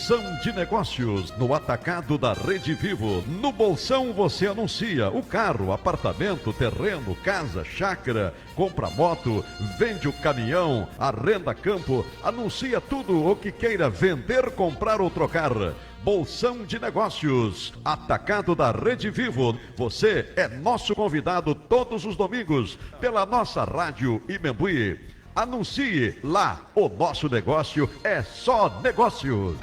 Bolsão de Negócios, no atacado da Rede Vivo. No Bolsão você anuncia o carro, apartamento, terreno, casa, chácara, compra moto, vende o caminhão, arrenda campo, anuncia tudo o que queira vender, comprar ou trocar. Bolsão de Negócios, atacado da Rede Vivo. Você é nosso convidado todos os domingos pela nossa rádio Imembuí. Anuncie lá, o nosso negócio é só negócio.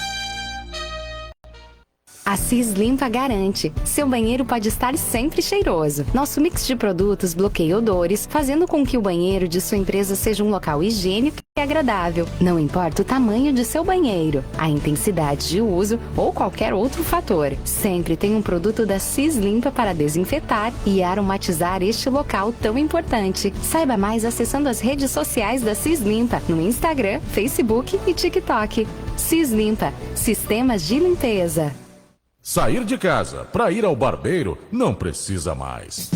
A Cis Limpa garante, seu banheiro pode estar sempre cheiroso. Nosso mix de produtos bloqueia odores, fazendo com que o banheiro de sua empresa seja um local higiênico e agradável. Não importa o tamanho de seu banheiro, a intensidade de uso ou qualquer outro fator. Sempre tem um produto da Cis Limpa para desinfetar e aromatizar este local tão importante. Saiba mais acessando as redes sociais da Cis Limpa no Instagram, Facebook e TikTok. Cis Limpa, sistemas de limpeza. Sair de casa para ir ao barbeiro não precisa mais.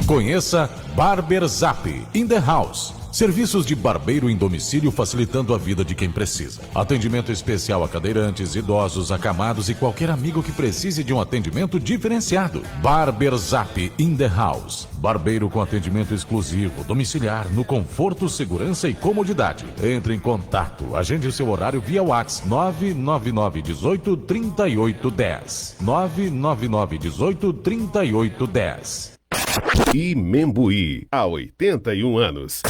Conheça Barber Zap in the House. Serviços de barbeiro em domicílio facilitando a vida de quem precisa. Atendimento especial a cadeirantes, idosos, acamados e qualquer amigo que precise de um atendimento diferenciado. Barber Zap in the House. Barbeiro com atendimento exclusivo, domiciliar, no conforto, segurança e comodidade. Entre em contato. Agende o seu horário via WhatsApp 999 18 38 10. 999 18 38 10. Imembuí, há 81 anos.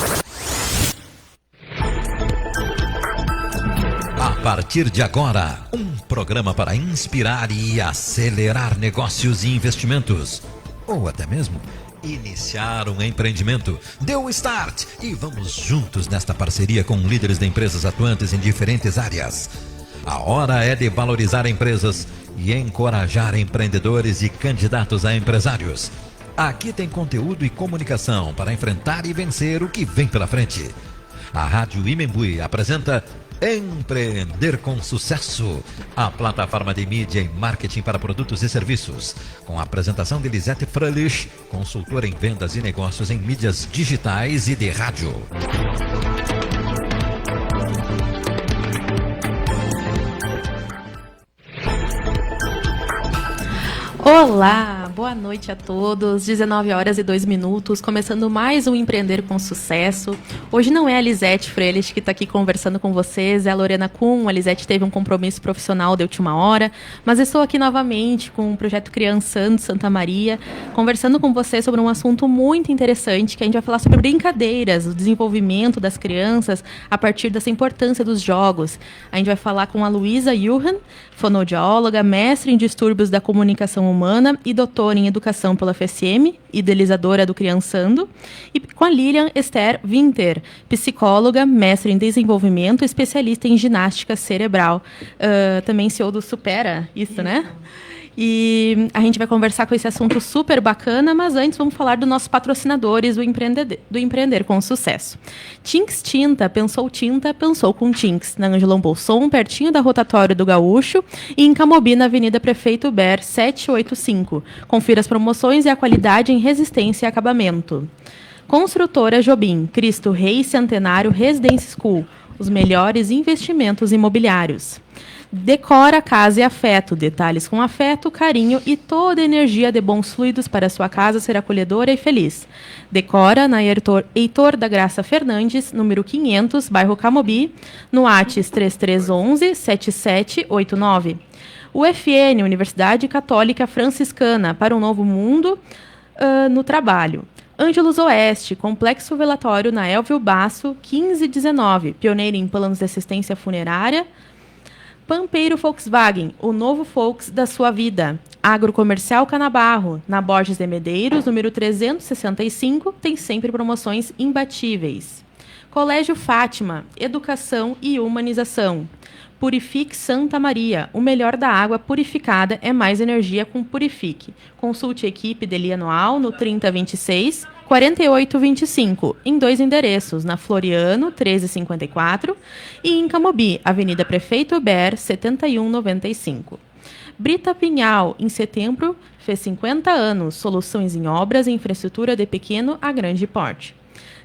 A partir de agora, um programa para inspirar e acelerar negócios e investimentos. Ou até mesmo iniciar um empreendimento. Dê o start e vamos juntos nesta parceria com líderes de empresas atuantes em diferentes áreas. A hora é de valorizar empresas e encorajar empreendedores e candidatos a empresários. Aqui tem conteúdo e comunicação para enfrentar e vencer o que vem pela frente. A Rádio Imembuí apresenta Empreender com Sucesso, a plataforma de mídia e marketing para produtos e serviços, com a apresentação de Lisete Fröhlich, consultora em vendas e negócios em mídias digitais e de rádio. Olá, boa noite a todos, 19 horas e 2 minutos, começando mais um Empreender com Sucesso. Hoje não é a Lisete Fröhlich que está aqui conversando com vocês, é a Lorena Kuhn. A Lisete teve um compromisso profissional de última hora, mas estou aqui novamente com o projeto Criançando Santa Maria, conversando com vocês sobre um assunto muito interessante, que a gente vai falar sobre brincadeiras, o desenvolvimento das crianças a partir dessa importância dos jogos. A gente vai falar com a Luísa Johan, fonoaudióloga, mestre em distúrbios da comunicação humana e doutora em educação pela FSM, idealizadora do Criançando, e com a Lilian Esther Winter, psicóloga, mestre em desenvolvimento, especialista em ginástica cerebral. Também CEO do Supera, isso, né? E a gente vai conversar com esse assunto super bacana, mas antes vamos falar dos nossos patrocinadores do Empreender com Sucesso. Tinks Tinta, pensou com Tinks, na Angelão Bolson, pertinho da Rotatória do Gaúcho, e em Camobi, na Avenida Prefeito Ber, 785. Confira as promoções e a qualidade em resistência e acabamento. Construtora Jobim, Cristo Rei Centenário Residence School, os melhores investimentos imobiliários. Decora Casa e Afeto, detalhes com afeto, carinho e toda a energia de bons fluidos para sua casa ser acolhedora e feliz. Decora na Heitor da Graça Fernandes, número 500, bairro Camobi, no ATS 3311-7789. UFN, Universidade Católica Franciscana, para um novo mundo no trabalho. Ângelos Oeste, Complexo Velatório na Elvio Basso, 1519, pioneiro em planos de assistência funerária. Pampeiro Volkswagen, o novo Volks da sua vida. Agrocomercial Canabarro, na Borges de Medeiros, número 365, tem sempre promoções imbatíveis. Colégio Fátima, Educação e Humanização. Purifique Santa Maria, o melhor da água purificada é mais energia com Purifique. Consulte a equipe Deli Anual no 3026 4825, em 2 endereços, na Floriano, 1354, e em Camobi, Avenida Prefeito Ber, 7195. Brita Pinhal, em setembro, fez 50 anos, soluções em obras e infraestrutura de pequeno a grande porte.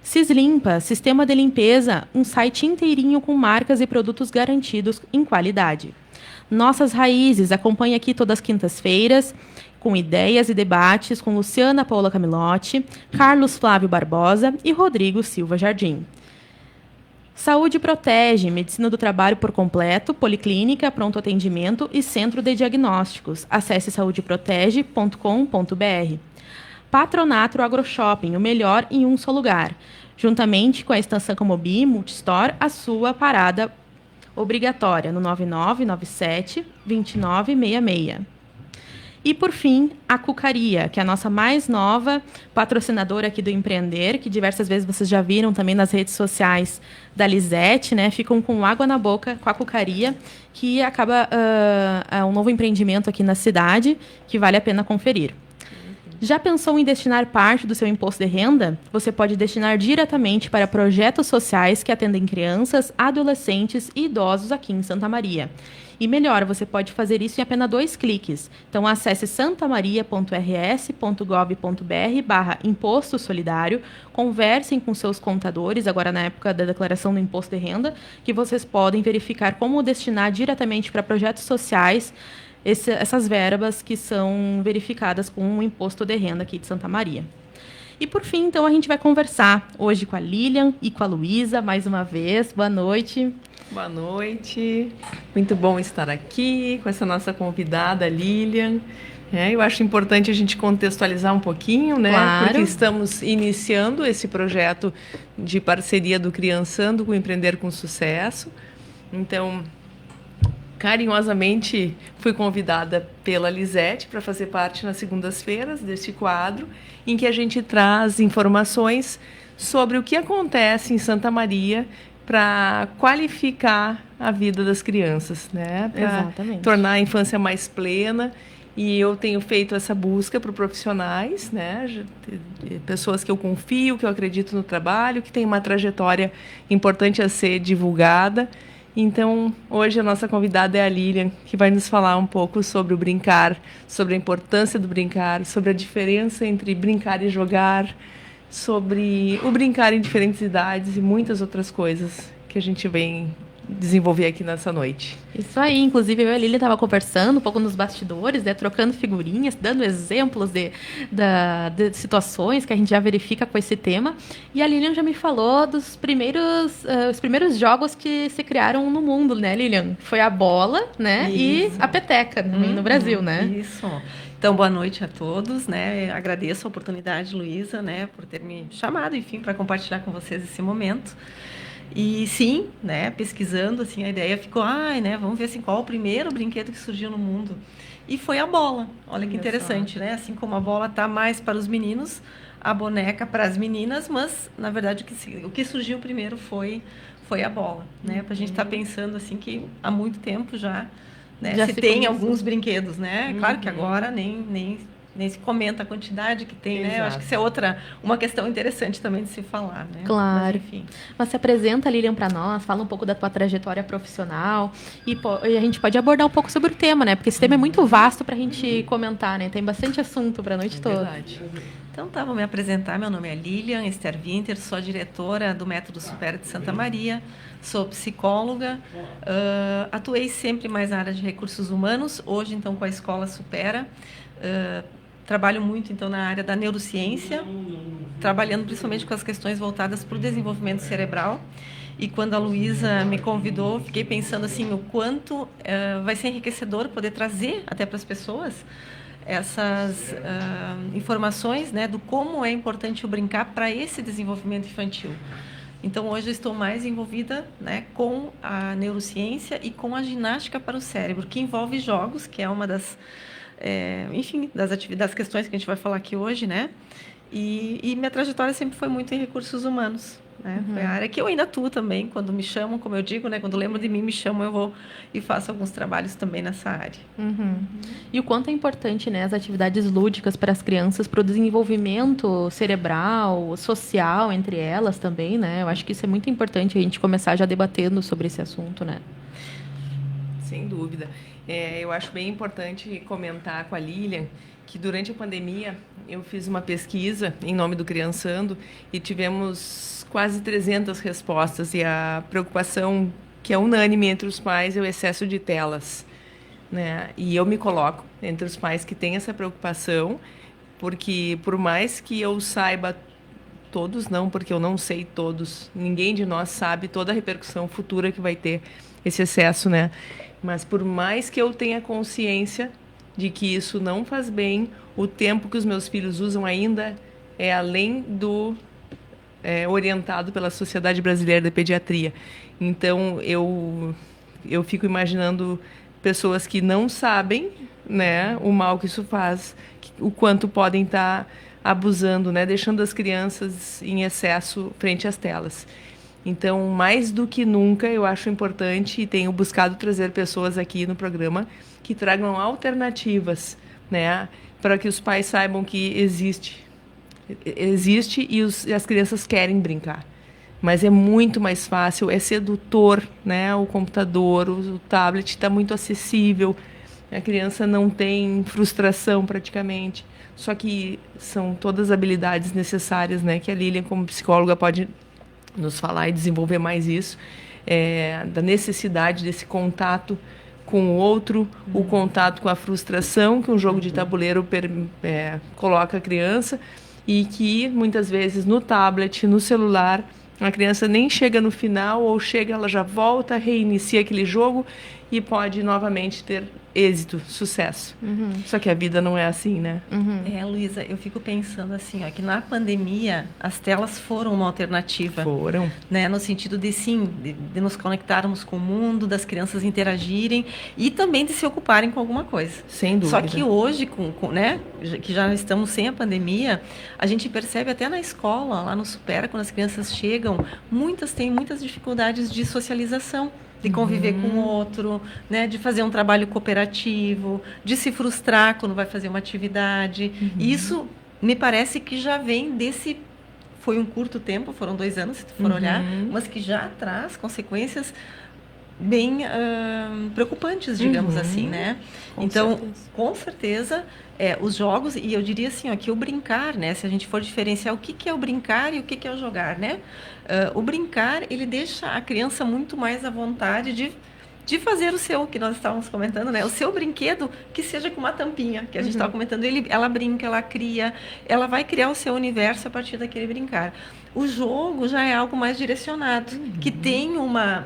Cislimpa, sistema de limpeza, um site inteirinho com marcas e produtos garantidos em qualidade. Nossas Raízes, acompanhe aqui todas as quintas-feiras, com ideias e debates com Luciana Paula Camilotti, Carlos Flávio Barbosa e Rodrigo Silva Jardim. Saúde Protege, medicina do trabalho por completo, policlínica, pronto atendimento e centro de diagnósticos. Acesse saudeprotege.com.br. Patronato AgroShopping, o melhor em um só lugar. Juntamente com a Estação Camobi Multistore, a sua parada obrigatória no 9997-2966. E, por fim, a Cucaria, que é a nossa mais nova patrocinadora aqui do Empreender, que diversas vezes vocês já viram também nas redes sociais da Lisete, né? Ficam com água na boca com a Cucaria, que acaba é um novo empreendimento aqui na cidade, que vale a pena conferir. Já pensou em destinar parte do seu imposto de renda? Você pode destinar diretamente para projetos sociais que atendem crianças, adolescentes e idosos aqui em Santa Maria. E melhor, você pode fazer isso em apenas 2 cliques. Então, acesse santamaria.rs.gov.br/imposto solidário, conversem com seus contadores, agora na época da declaração do imposto de renda, que vocês podem verificar como destinar diretamente para projetos sociais essas verbas que são verificadas com o imposto de renda aqui de Santa Maria. E, por fim, então, a gente vai conversar hoje com a Lilian e com a Luísa, mais uma vez. Boa noite. Boa noite. Muito bom estar aqui com essa nossa convidada, Lilian. Eu acho importante a gente contextualizar um pouquinho, né? Claro. Porque estamos iniciando esse projeto de parceria do Criançando com Empreender com Sucesso. Então, carinhosamente fui convidada pela Lisete para fazer parte nas segundas-feiras deste quadro, em que a gente traz informações sobre o que acontece em Santa Maria para qualificar a vida das crianças, né? Para tornar a infância mais plena. E eu tenho feito essa busca para profissionais, né? Pessoas que eu confio, que eu acredito no trabalho, que têm uma trajetória importante a ser divulgada. Então, hoje a nossa convidada é a Lilian, que vai nos falar um pouco sobre o brincar, sobre a importância do brincar, sobre a diferença entre brincar e jogar, sobre o brincar em diferentes idades e muitas outras coisas que a gente vem desenvolver aqui nessa noite. Isso aí, inclusive eu e a Lilian estava conversando um pouco nos bastidores, né, trocando figurinhas, dando exemplos de situações que a gente já verifica com esse tema, e a Lilian já me falou dos os primeiros jogos que se criaram no mundo, né, Lilian? Foi a bola, né, e a peteca no Brasil, né? Isso. Então, boa noite a todos, né? Agradeço a oportunidade, Luísa, né, por ter me chamado, enfim, para compartilhar com vocês esse momento. E sim, né, pesquisando, assim, a ideia ficou, né, vamos ver assim, qual o primeiro brinquedo que surgiu no mundo. E foi a bola. Olha que interessante, né? Assim como a bola está mais para os meninos, a boneca para as meninas, mas, na verdade, o que surgiu primeiro foi a bola, né? Para a gente estar pensando, assim, que há muito tempo já, né, se tem alguns brinquedos, né? Claro que agora nem se comenta a quantidade que tem, né? Eu acho que isso é uma questão interessante também de se falar, né? Claro. Mas, enfim. Mas se apresenta, Lilian, para nós, fala um pouco da tua trajetória profissional e a gente pode abordar um pouco sobre o tema, né? Porque esse tema é muito vasto para a gente comentar, né? Tem bastante assunto para a noite toda. Verdade. Então, vou me apresentar. Meu nome é Lilian Esther Winter, sou diretora do Método Supera de Santa Maria, sou psicóloga, atuei sempre mais na área de recursos humanos, hoje, então, com a Escola Supera. Trabalho muito, então, na área da neurociência, trabalhando principalmente com as questões voltadas para o desenvolvimento cerebral. E quando a Luísa me convidou, fiquei pensando assim, o quanto vai ser enriquecedor poder trazer até para as pessoas essas informações, né, do como é importante o brincar para esse desenvolvimento infantil. Então, hoje eu estou mais envolvida, né, com a neurociência e com a ginástica para o cérebro, que envolve jogos, que é uma das... enfim, das questões que a gente vai falar aqui hoje, né? E minha trajetória sempre foi muito em recursos humanos, né? Foi a área que eu ainda atuo também, quando me chamam, como eu digo, né? Quando lembro de mim, me chamam, eu vou e faço alguns trabalhos também nessa área. E o quanto é importante, né, as atividades lúdicas para as crianças, para o desenvolvimento cerebral, social entre elas também, né? Eu acho que isso é muito importante a gente começar já debatendo sobre esse assunto, né? Sem dúvida. Eu acho bem importante comentar com a Lilian que durante a pandemia eu fiz uma pesquisa em nome do Criançando e tivemos quase 300 respostas, e a preocupação que é unânime entre os pais é o excesso de telas, né? E eu me coloco entre os pais que têm essa preocupação, porque por mais que eu saiba, todos não, porque eu não sei todos, ninguém de nós sabe toda a repercussão futura que vai ter esse excesso, né? Mas por mais que eu tenha consciência de que isso não faz bem, o tempo que os meus filhos usam ainda é além do orientado pela Sociedade Brasileira de Pediatria. Então, eu fico imaginando pessoas que não sabem, né, o mal que isso faz, o quanto podem estar abusando, né, deixando as crianças em excesso frente às telas. Então, mais do que nunca, eu acho importante, e tenho buscado trazer pessoas aqui no programa que tragam alternativas, né, para que os pais saibam que existe e as crianças querem brincar. Mas é muito mais fácil, é sedutor, né, o computador, o tablet está muito acessível, a criança não tem frustração praticamente. Só que são todas habilidades necessárias, né, que a Lilian, como psicóloga, pode nos falar e desenvolver mais isso, da necessidade desse contato com o outro, o contato com a frustração que um jogo de tabuleiro coloca a criança, e que muitas vezes no tablet, no celular, a criança nem chega no final, ou chega, ela já volta, reinicia aquele jogo e pode novamente ter êxito, sucesso. Só que a vida não é assim, né? Luísa, eu fico pensando assim, ó, que na pandemia as telas foram uma alternativa. Foram. Né, no sentido de, sim, de nos conectarmos com o mundo, das crianças interagirem e também de se ocuparem com alguma coisa. Sem dúvida. Só que hoje, né, que já estamos sem a pandemia, a gente percebe até na escola, lá no Supera, quando as crianças chegam, muitas têm muitas dificuldades de socialização, de conviver com o outro, né, de fazer um trabalho cooperativo, de se frustrar quando vai fazer uma atividade. E isso me parece que já vem desse... Foi um curto tempo, foram 2 anos, se tu for olhar, mas que já traz consequências bem preocupantes, digamos assim, né? Com certeza, os jogos, e eu diria assim, ó, que o brincar, né? Se a gente for diferenciar o que é o brincar e o que é o jogar, né? O brincar, ele deixa a criança muito mais à vontade de fazer o seu, que nós estávamos comentando, né? O seu brinquedo, que seja com uma tampinha, que a gente estava comentando, ela brinca, ela cria, ela vai criar o seu universo a partir daquele brincar. O jogo já é algo mais direcionado, que tem uma...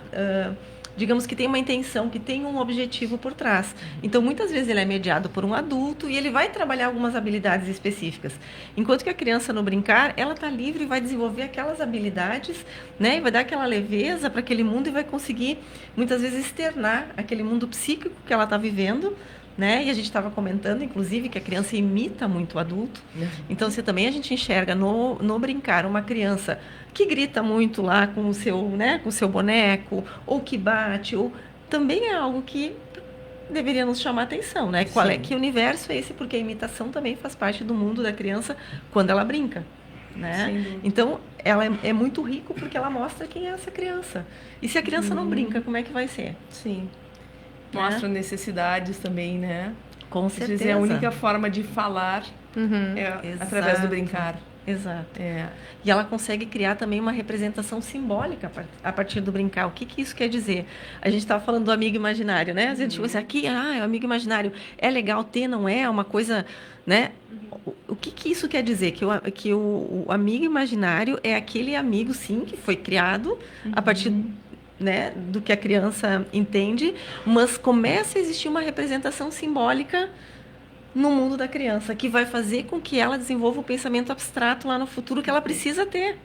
digamos que tem uma intenção, que tem um objetivo por trás. Então, muitas vezes ele é mediado por um adulto e ele vai trabalhar algumas habilidades específicas. Enquanto que a criança, no brincar, ela está livre e vai desenvolver aquelas habilidades, né? E vai dar aquela leveza para aquele mundo e vai conseguir, muitas vezes, externar aquele mundo psíquico que ela está vivendo, né? E a gente estava comentando, inclusive, que a criança imita muito o adulto. Então, se também a gente enxerga no brincar uma criança que grita muito lá com o seu, né, com o seu boneco, ou que bate, ou também é algo que deveria nos chamar a atenção, né? Que universo é esse? Porque a imitação também faz parte do mundo da criança quando ela brinca, né? Então, ela é muito rico porque ela mostra quem é essa criança. E se a criança não brinca, como é que vai ser? Sim. Mostra necessidades também, né? Com certeza. Dizer, a única forma de falar é através do brincar. Exato. E ela consegue criar também uma representação simbólica a partir do brincar. O que isso quer dizer? A gente estava falando do amigo imaginário, né? A gente tipo assim, aqui, é o amigo imaginário. É legal ter, não é? É uma coisa, né? O que isso quer dizer? Que o amigo imaginário é aquele amigo, sim, que foi criado a partir... né, do que a criança entende, mas começa a existir uma representação simbólica no mundo da criança, que vai fazer com que ela desenvolva o pensamento abstrato lá no futuro que ela precisa ter.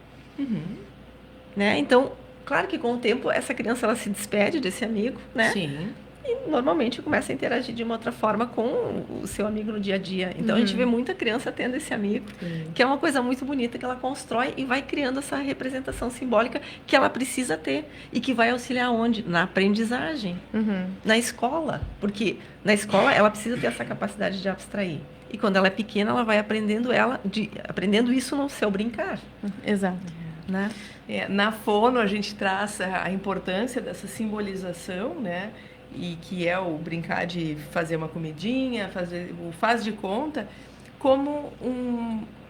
Né? Então, claro que com o tempo, essa criança ela se despede desse amigo, né? Sim. E normalmente começa a interagir de uma outra forma com o seu amigo no dia a dia. Então, a gente vê muita criança tendo esse amigo, que é uma coisa muito bonita que ela constrói e vai criando essa representação simbólica que ela precisa ter e que vai auxiliar onde? Na aprendizagem, na escola. Porque na escola ela precisa ter essa capacidade de abstrair. E quando ela é pequena, ela vai aprendendo isso no seu brincar. Exato. Né? Na fono, a gente traz a importância dessa simbolização, né? e que é o brincar de fazer uma comidinha, fazer o faz de conta, como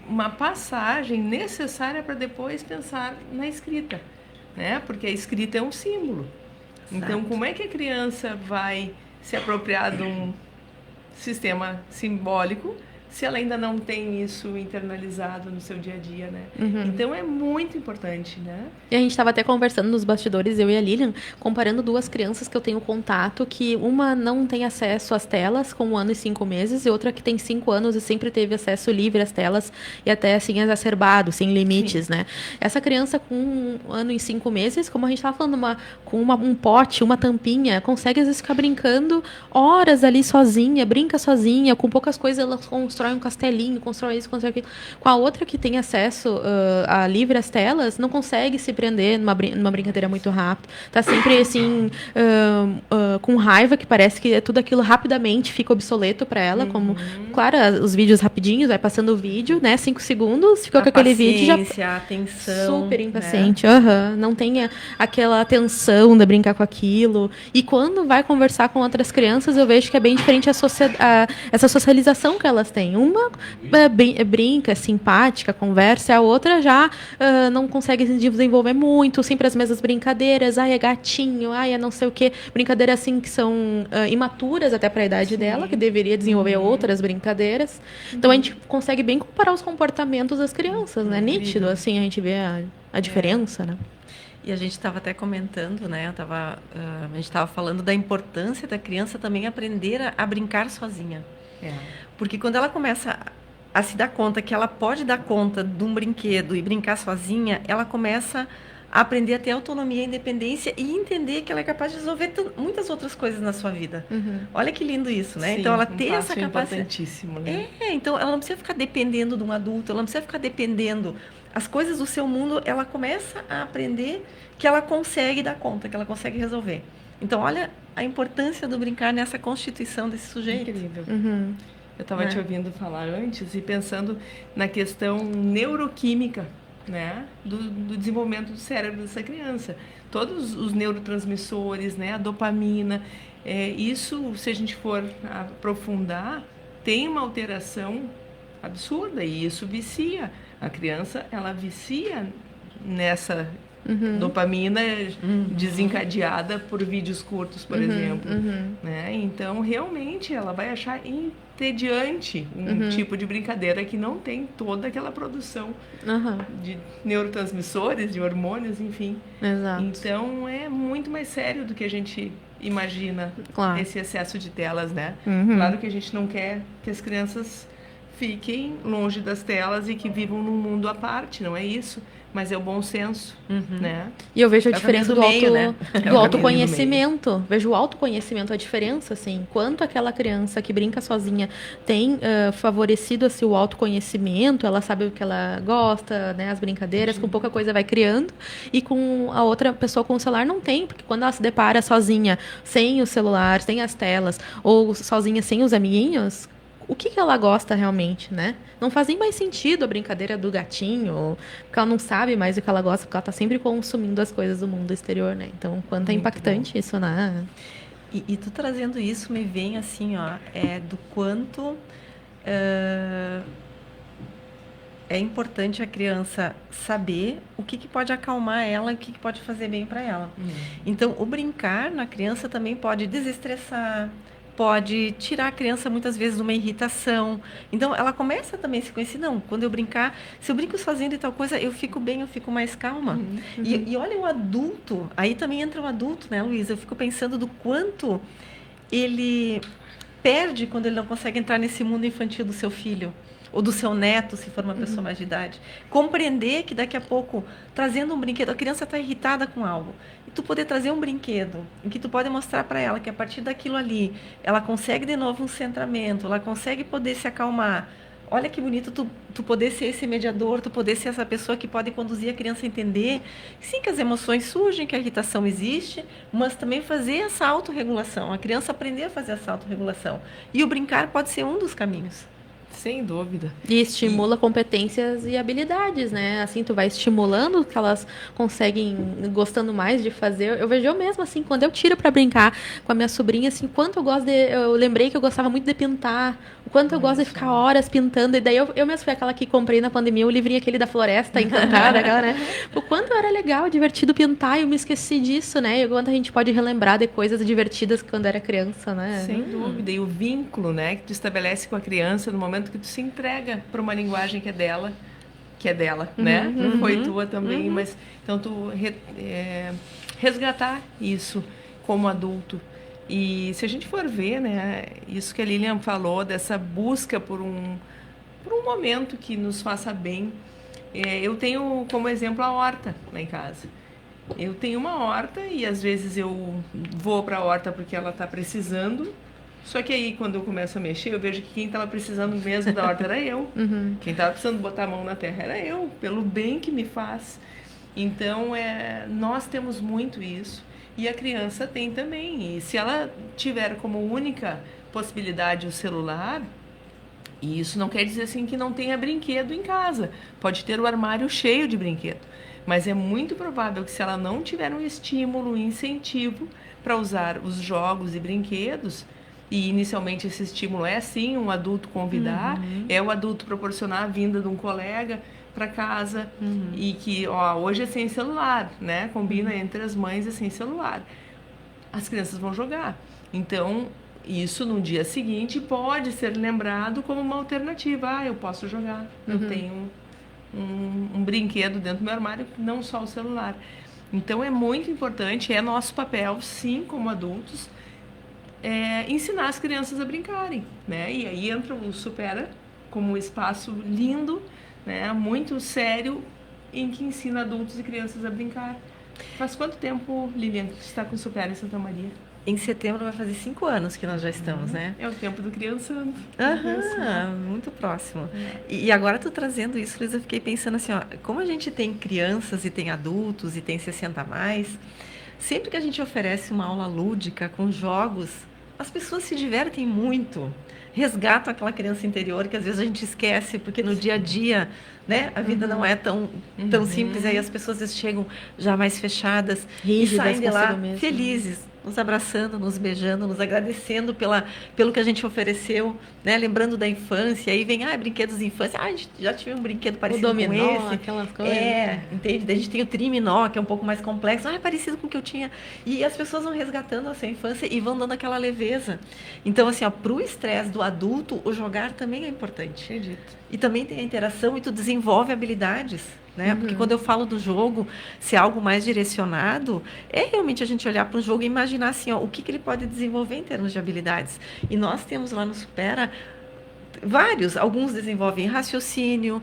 uma passagem necessária para depois pensar na escrita, né? Porque a escrita é um símbolo. Então, como é que a criança vai se apropriar de um sistema simbólico se ela ainda não tem isso internalizado no seu dia a dia, né? Então, é muito importante, né? E a gente estava até conversando nos bastidores, eu e a Lilian, comparando duas crianças que eu tenho contato, que uma não tem acesso às telas com 1 ano e 5 meses, e outra que tem 5 anos e sempre teve acesso livre às telas, e até assim exacerbado, sem limites, né? Essa criança com 1 ano e 5 meses, como a gente estava falando, com um pote, uma tampinha, consegue às vezes ficar brincando horas ali sozinha, brinca sozinha, com poucas coisas ela constrói um castelinho, constrói isso, constrói aquilo. Com a outra que tem acesso a livre às telas, não consegue se prender numa brincadeira muito rápida. Tá sempre assim, com raiva, que parece que tudo aquilo rapidamente fica obsoleto para ela, como, claro, os vídeos rapidinhos, vai passando o vídeo, né, 5 segundos, ficou com aquele vídeo já... A atenção, super impaciente, né? Não tem aquela atenção de brincar com aquilo. E quando vai conversar com outras crianças, eu vejo que é bem diferente essa socialização que elas têm. Uma brinca, simpática, conversa, e a outra já não consegue se desenvolver muito, sempre as mesmas brincadeiras, é gatinho, é não sei o quê, brincadeiras assim que são imaturas até para a idade dela, que deveria desenvolver outras brincadeiras. Então a gente consegue bem comparar os comportamentos das crianças, né? Nítido, assim, a gente vê a diferença, né? E a gente estava até comentando, né? A gente estava falando da importância da criança também aprender a brincar sozinha. Porque quando ela começa a se dar conta que ela pode dar conta de um brinquedo e brincar sozinha, ela começa a aprender a ter autonomia e independência e entender que ela é capaz de resolver muitas outras coisas na sua vida. Olha que lindo isso, né? Sim, então ela tem essa capacidade. Importantíssimo, né? Então ela não precisa ficar dependendo de um adulto, ela não precisa ficar dependendo. As coisas do seu mundo, ela começa a aprender que ela consegue dar conta, que ela consegue resolver. Então, olha a importância do brincar nessa constituição desse sujeito. Incrível. Eu estava te ouvindo falar antes e pensando na questão neuroquímica, né, do desenvolvimento do cérebro dessa criança. Todos os neurotransmissores, né, a dopamina, isso, se a gente for aprofundar, tem uma alteração absurda e isso vicia. A criança, ela vicia nessa dopamina desencadeada por vídeos curtos, por exemplo. Né? Então, realmente, ela vai achar entediante um tipo de brincadeira que não tem toda aquela produção de neurotransmissores, de hormônios, enfim. Exato. Então, é muito mais sério do que a gente imagina, esse excesso de telas, né? Claro que a gente não quer que as crianças fiquem longe das telas e que vivam num mundo à parte, não é isso? Mas é o bom senso, né? E eu vejo a diferença do autoconhecimento. Né? Vejo o autoconhecimento, a diferença, assim. Quanto aquela criança que brinca sozinha tem favorecido assim, o autoconhecimento, ela sabe o que ela gosta, né? As brincadeiras, com pouca coisa vai criando. E com a outra pessoa com o celular não tem, porque quando ela se depara sozinha, sem o celular, sem as telas, ou sozinha sem os amiguinhos... O que ela gosta realmente, né? Não faz nem mais sentido a brincadeira do gatinho, porque ela não sabe mais o que ela gosta, porque ela está sempre consumindo as coisas do mundo exterior, né? Então, quanto é impactante isso, né? E tu trazendo isso, me vem assim, ó, do quanto é importante a criança saber o que pode acalmar ela, o que pode fazer bem para ela. Então, o brincar na criança também pode desestressar, pode tirar a criança muitas vezes de uma irritação. Então, ela começa também a se conhecer. Não, quando eu brincar, se eu brinco sozinha e tal coisa, eu fico bem, eu fico mais calma. E olha o adulto, aí também entra o adulto, né, Luísa? Eu fico pensando do quanto ele perde quando ele não consegue entrar nesse mundo infantil do seu filho. Ou do seu neto, se for uma pessoa mais de idade. Compreender que daqui a pouco, trazendo um brinquedo, a criança está irritada com algo. E tu poder trazer um brinquedo, em que tu pode mostrar para ela que a partir daquilo ali, ela consegue de novo um centramento, ela consegue poder se acalmar. Olha que bonito tu poder ser esse mediador, tu poder ser essa pessoa que pode conduzir a criança a entender, sim, que as emoções surgem, que a irritação existe, mas também fazer essa autorregulação, a criança aprender a fazer essa autorregulação. E o brincar pode ser um dos caminhos. Sem dúvida. E estimula competências e habilidades, né? Assim, tu vai estimulando que elas conseguem, gostando mais de fazer. Eu vejo eu mesma, assim, quando eu tiro pra brincar com a minha sobrinha, assim, quanto eu gosto de... Eu lembrei que eu gostava muito de pintar, o quanto eu gosto de ficar horas pintando. E daí eu mesma fui aquela que comprei na pandemia o livrinho aquele da Floresta Encantada, aquela, né? O quanto era legal, divertido pintar, e eu me esqueci disso, né? E o quanto a gente pode relembrar de coisas divertidas quando era criança, né? Sem dúvida. E o vínculo, né, que tu estabelece com a criança no momento que tu se entrega para uma linguagem que é dela, né? Não foi tua também, mas então tu resgatar isso como adulto. E se a gente for ver, né, isso que a Lilian falou, dessa busca por um momento que nos faça bem, eu tenho como exemplo a horta lá em casa. Eu tenho uma horta e às vezes eu vou para a horta porque ela está precisando. Só que aí, quando eu começo a mexer, eu vejo que quem estava precisando mesmo da horta era eu. Quem estava precisando botar a mão na terra era eu, pelo bem que me faz. Então, nós temos muito isso. E a criança tem também. E se ela tiver como única possibilidade o celular, e isso não quer dizer assim que não tenha brinquedo em casa. Pode ter o armário cheio de brinquedo. Mas é muito provável que se ela não tiver um estímulo, um incentivo para usar os jogos e brinquedos, e inicialmente esse estímulo é sim um adulto convidar, é o adulto proporcionar a vinda de um colega para casa, e que hoje é sem celular, né? Combina entre as mães, é sem celular. As crianças vão jogar. Então, isso no dia seguinte pode ser lembrado como uma alternativa. Eu posso jogar, eu tenho um brinquedo dentro do meu armário, não só o celular. Então é muito importante, é nosso papel, sim, como adultos, ensinar as crianças a brincarem, né? E aí entra o Supera como um espaço lindo, né? Muito sério, em que ensina adultos e crianças a brincar. Faz quanto tempo, Lilian, que está com o Supera em Santa Maria? Em setembro vai fazer 5 anos que nós já estamos, né? É o tempo do criançando. Muito próximo. E agora tu trazendo isso, Luiz, eu fiquei pensando assim, como a gente tem crianças e tem adultos e tem 60 a mais, sempre que a gente oferece uma aula lúdica com jogos, as pessoas se divertem muito, resgatam aquela criança interior que às vezes a gente esquece, porque no dia a dia, né, a vida não é tão simples, aí as pessoas às vezes chegam já mais fechadas, rígidas, e saem de lá felizes, nos abraçando, nos beijando, nos agradecendo pelo que a gente ofereceu, né? Lembrando da infância, aí vem, brinquedos de infância, a gente já tive um brinquedo parecido com esse. Aquelas coisas. Entende? Daí a gente tem o triminó, que é um pouco mais complexo, é parecido com o que eu tinha. E as pessoas vão resgatando essa infância e vão dando aquela leveza. Então, assim, pro estresse do adulto, o jogar também é importante. Acredito. E também tem a interação e tu desenvolve habilidades, né? Porque quando eu falo do jogo ser algo mais direcionado, é realmente a gente olhar para o jogo e imaginar assim, o que ele pode desenvolver em termos de habilidades. E nós temos lá no Supera vários, alguns desenvolvem raciocínio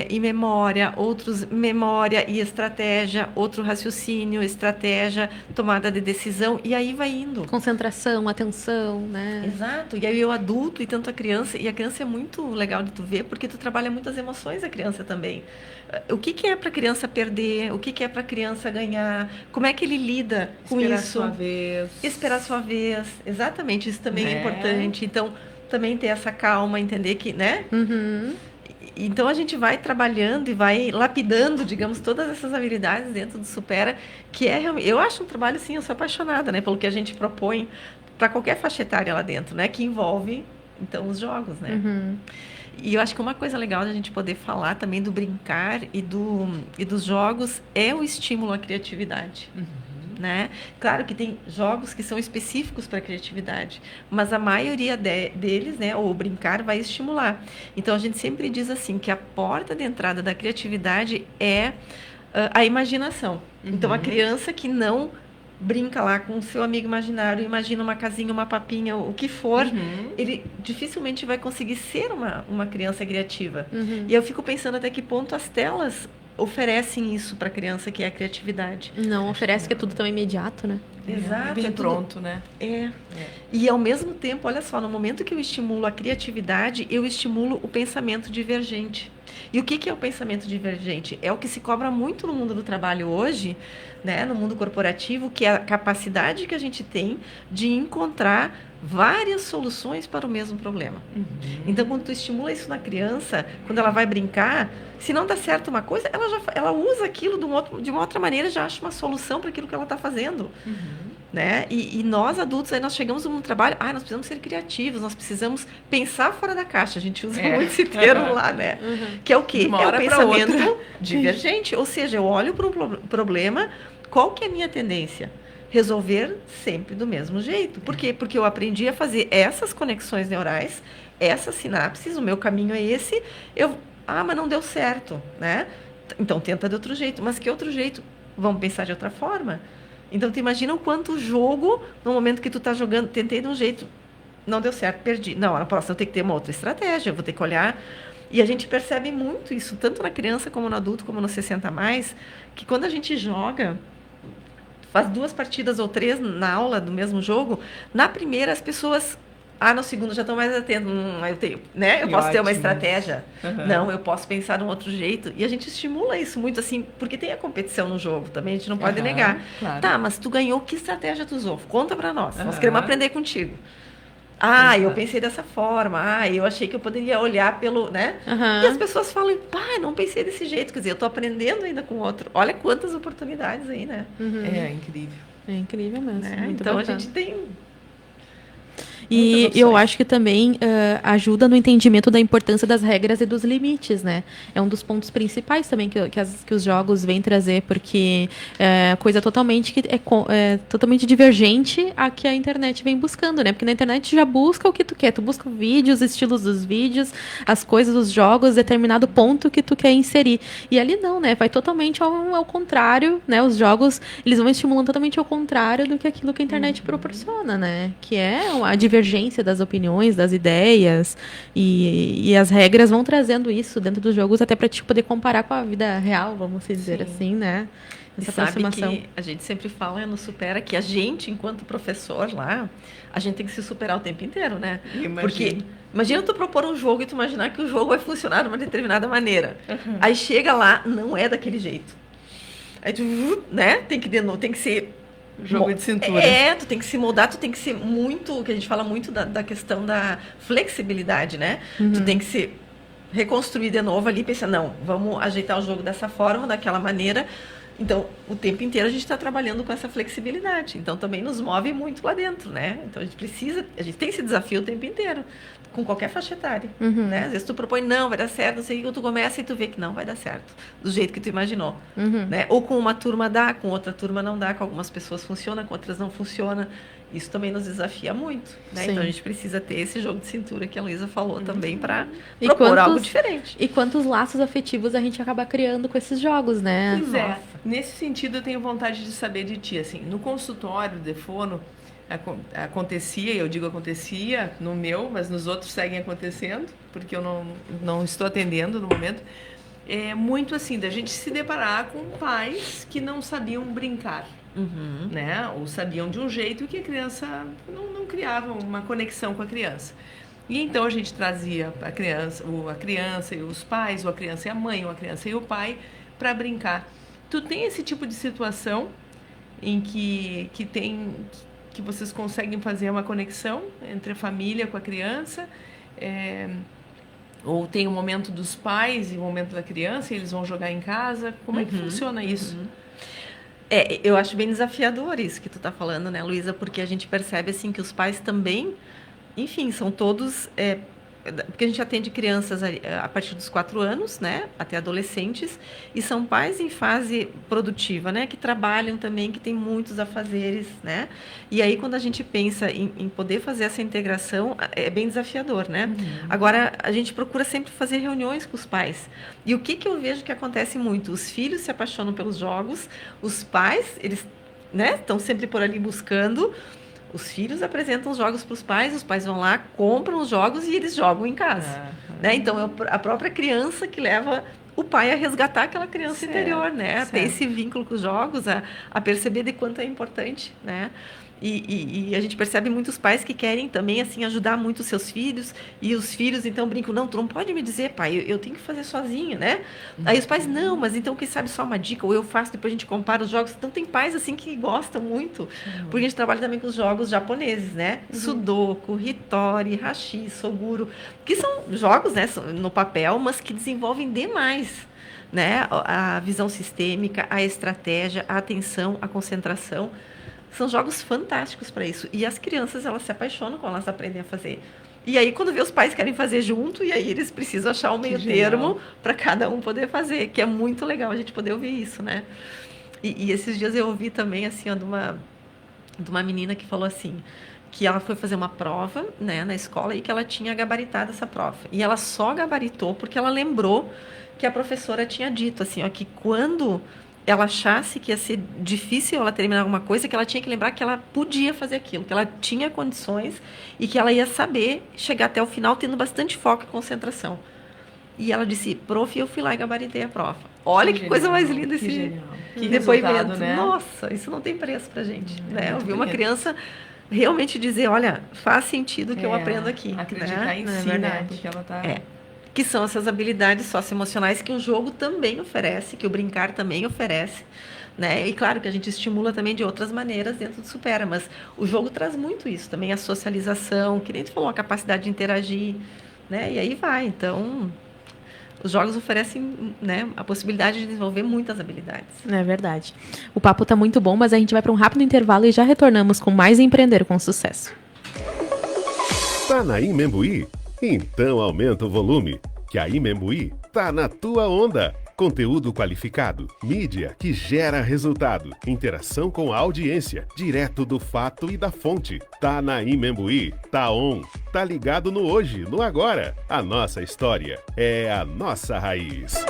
e memória, outros memória e estratégia, outro raciocínio, estratégia, tomada de decisão, e aí vai indo. Concentração, atenção, né? Exato, e aí o adulto e tanto a criança, e a criança é muito legal de tu ver, porque tu trabalha muitas emoções da criança também. O que é para a criança perder, o que é para a criança ganhar, como é que ele lida com Esperar isso. sua vez. Esperar sua vez, exatamente, isso também é importante. Então, também ter essa calma, entender que, né? Então, a gente vai trabalhando e vai lapidando, digamos, todas essas habilidades dentro do Supera, que é realmente... Eu acho um trabalho, assim, eu sou apaixonada, né? Pelo que a gente propõe para qualquer faixa etária lá dentro, né? Que envolve, então, os jogos, né? E eu acho que uma coisa legal da gente poder falar também do brincar e dos jogos é o estímulo à criatividade. Né? Claro que tem jogos que são específicos para a criatividade, mas a maioria deles, né, ou brincar, vai estimular. Então, a gente sempre diz assim, que a porta de entrada da criatividade é a imaginação. Então, a criança que não brinca lá com o seu amigo imaginário, imagina uma casinha, uma papinha, o que for, ele dificilmente vai conseguir ser uma criança criativa. E eu fico pensando até que ponto as telas oferecem isso para a criança, que é a criatividade. Não, oferece que é tudo tão imediato, né? Exato. Bem pronto, né? E ao mesmo tempo, olha só, no momento que eu estimulo a criatividade, eu estimulo o pensamento divergente. E o que é o pensamento divergente? É o que se cobra muito no mundo do trabalho hoje, né, no mundo corporativo, que é a capacidade que a gente tem de encontrar várias soluções para o mesmo problema. Então, quando tu estimula isso na criança, quando ela vai brincar, se não dá certo uma coisa, ela usa aquilo de uma outra maneira, já acha uma solução para aquilo que ela está fazendo. Né? E nós adultos, aí nós chegamos no trabalho, nós precisamos ser criativos, nós precisamos pensar fora da caixa. A gente usa muito esse termo lá, né? Que é o quê? É o pensamento divergente. Ou seja, eu olho para um problema, qual que é a minha tendência? Resolver sempre do mesmo jeito. Por quê? Porque eu aprendi a fazer essas conexões neurais, essas sinapses, o meu caminho é esse, mas não deu certo, né? Então tenta de outro jeito. Mas que outro jeito? Vamos pensar de outra forma? Então, tu imagina o quanto o jogo, no momento que tu tá jogando, tentei de um jeito, não deu certo, perdi. Não, na próxima eu tenho que ter uma outra estratégia, eu vou ter que olhar. E a gente percebe muito isso, tanto na criança como no adulto, como no 60+, que quando a gente joga, faz 2 partidas ou 3 na aula do mesmo jogo, na primeira as pessoas... no segundo já estão mais atentos. Eu tenho, né? Eu posso ter uma estratégia. Não, eu posso pensar de um outro jeito. E a gente estimula isso muito, assim, porque tem a competição no jogo também, a gente não pode negar. Claro. Tá, mas tu ganhou, que estratégia tu usou? Conta pra nós. Nós queremos aprender contigo. Eu pensei dessa forma. Eu achei que eu poderia olhar pelo, né? E as pessoas falam, não pensei desse jeito. Quer dizer, eu tô aprendendo ainda com o outro. Olha quantas oportunidades aí, né? É incrível. É incrível mesmo. Então, a gente tem... E eu acho que também ajuda no entendimento da importância das regras e dos limites, né? É um dos pontos principais também que os jogos vêm trazer, porque é coisa totalmente totalmente divergente a que a internet vem buscando, né? Porque na internet tu já busca o que tu quer, tu busca vídeos, estilos dos vídeos, as coisas dos jogos, determinado ponto que tu quer inserir. E ali não, né? Vai totalmente ao contrário, né? Os jogos, eles vão estimulando totalmente ao contrário do que aquilo que a internet proporciona, né? Que é a divergência das opiniões, das ideias, e as regras vão trazendo isso dentro dos jogos até para te poder comparar com a vida real, vamos dizer assim, né? Essa aproximação. Que a gente sempre fala no Supera que a gente, enquanto professor lá, a gente tem que se superar o tempo inteiro, né? Porque imagina tu propor um jogo e tu imaginar que o jogo vai funcionar de uma determinada maneira. Aí chega lá, não é daquele jeito. Aí tu, né? Tem que ser jogo de cintura. Tu tem que se moldar, tu tem que ser muito, que a gente fala muito da questão da flexibilidade, né? Tu tem que se reconstruir de novo ali, pensar, não, vamos ajeitar o jogo dessa forma, daquela maneira. Então, o tempo inteiro a gente está trabalhando com essa flexibilidade. Então, também nos move muito lá dentro, né? Então, a gente tem esse desafio o tempo inteiro, com qualquer faixa etária, né? Às vezes tu propõe, não, vai dar certo, não sei o que, tu começa e tu vê que não vai dar certo, do jeito que tu imaginou, né? Ou com uma turma dá, com outra turma não dá, com algumas pessoas funciona, com outras não funciona. Isso também nos desafia muito, né? Então, a gente precisa ter esse jogo de cintura que a Luísa falou também para propor algo diferente. E quantos laços afetivos a gente acaba criando com esses jogos, né? Pois é. Nesse sentido, eu tenho vontade de saber de ti, assim, no consultório de fono, acontecia no meu, mas nos outros seguem acontecendo, porque eu não estou atendendo no momento. É muito assim, da gente se deparar com pais que não sabiam brincar, né? Ou sabiam de um jeito que a criança não criava uma conexão com a criança. E então a gente trazia a criança e os pais, ou a criança e a mãe, ou a criança e o pai, para brincar. Tu tem esse tipo de situação em que vocês conseguem fazer uma conexão entre a família com a criança, ou tem o momento dos pais e o momento da criança e eles vão jogar em casa? Como é que funciona isso? Eu acho bem desafiador isso que tu tá falando, né, Luísa? Porque a gente percebe assim que os pais também, enfim, são todos... porque a gente atende crianças a partir dos 4 anos, né, até adolescentes, e são pais em fase produtiva, né, que trabalham também, que tem muitos afazeres, né, e aí quando a gente pensa em poder fazer essa integração, é bem desafiador, né. Agora, a gente procura sempre fazer reuniões com os pais, e o que eu vejo que acontece muito? Os filhos se apaixonam pelos jogos, os pais, eles, né, estão sempre por ali buscando. Os filhos apresentam os jogos para os pais vão lá, compram os jogos e eles jogam em casa. Né? Então, é a própria criança que leva o pai a resgatar aquela criança interior, né? A ter esse vínculo com os jogos, a perceber de quanto é importante, né? E a gente percebe muitos pais que querem também, assim, ajudar muito os seus filhos, e os filhos, então, brincam, não, tu não pode me dizer, pai, eu tenho que fazer sozinho, né? Aí os pais, não, mas então, quem sabe só uma dica, ou eu faço, depois a gente compara os jogos. Então, tem pais, assim, que gostam muito, porque a gente trabalha também com os jogos japoneses, né? Sudoku, Hitori, Hashi, Soguro, que são jogos, né, no papel, mas que desenvolvem demais, né? A visão sistêmica, a estratégia, a atenção, a concentração. São jogos fantásticos para isso. E as crianças, elas se apaixonam quando elas aprendem a fazer. E aí, quando vê, os pais querem fazer junto, e aí eles precisam achar um meio termo para cada um poder fazer, que é muito legal a gente poder ouvir isso, né? E esses dias eu ouvi também, assim, ó, de uma menina que falou assim, que ela foi fazer uma prova, né, na escola, e que ela tinha gabaritado essa prova. E ela só gabaritou porque ela lembrou que a professora tinha dito, assim, ó, que quando ela achasse que ia ser difícil ela terminar alguma coisa, que ela tinha que lembrar que ela podia fazer aquilo, que ela tinha condições e que ela ia saber chegar até o final tendo bastante foco e concentração. E ela disse, prof, eu fui lá e gabaritei a prova. Olha que coisa mais linda esse depoimento. Né? Nossa, isso não tem preço pra gente. Né? Eu vi uma criança realmente dizer, olha, faz sentido que eu aprendo aqui. Acreditar, né? Em si, né? Porque ela tá... Que são essas habilidades socioemocionais que o jogo também oferece, que o brincar também oferece, né? E claro que a gente estimula também de outras maneiras dentro do Supera, mas o jogo traz muito isso, também a socialização, que nem tu falou, a capacidade de interagir, né? E aí vai, então... Os jogos oferecem, né, a possibilidade de desenvolver muitas habilidades. É verdade. O papo tá muito bom, mas a gente vai para um rápido intervalo e já retornamos com mais Empreender com Sucesso. Tá na Imembuí? Então aumenta o volume, que a Imembuí tá na tua onda. Conteúdo qualificado, mídia que gera resultado, interação com a audiência, direto do fato e da fonte. Tá na Imembuí, tá on, tá ligado no hoje, no agora. A nossa história é a nossa raiz.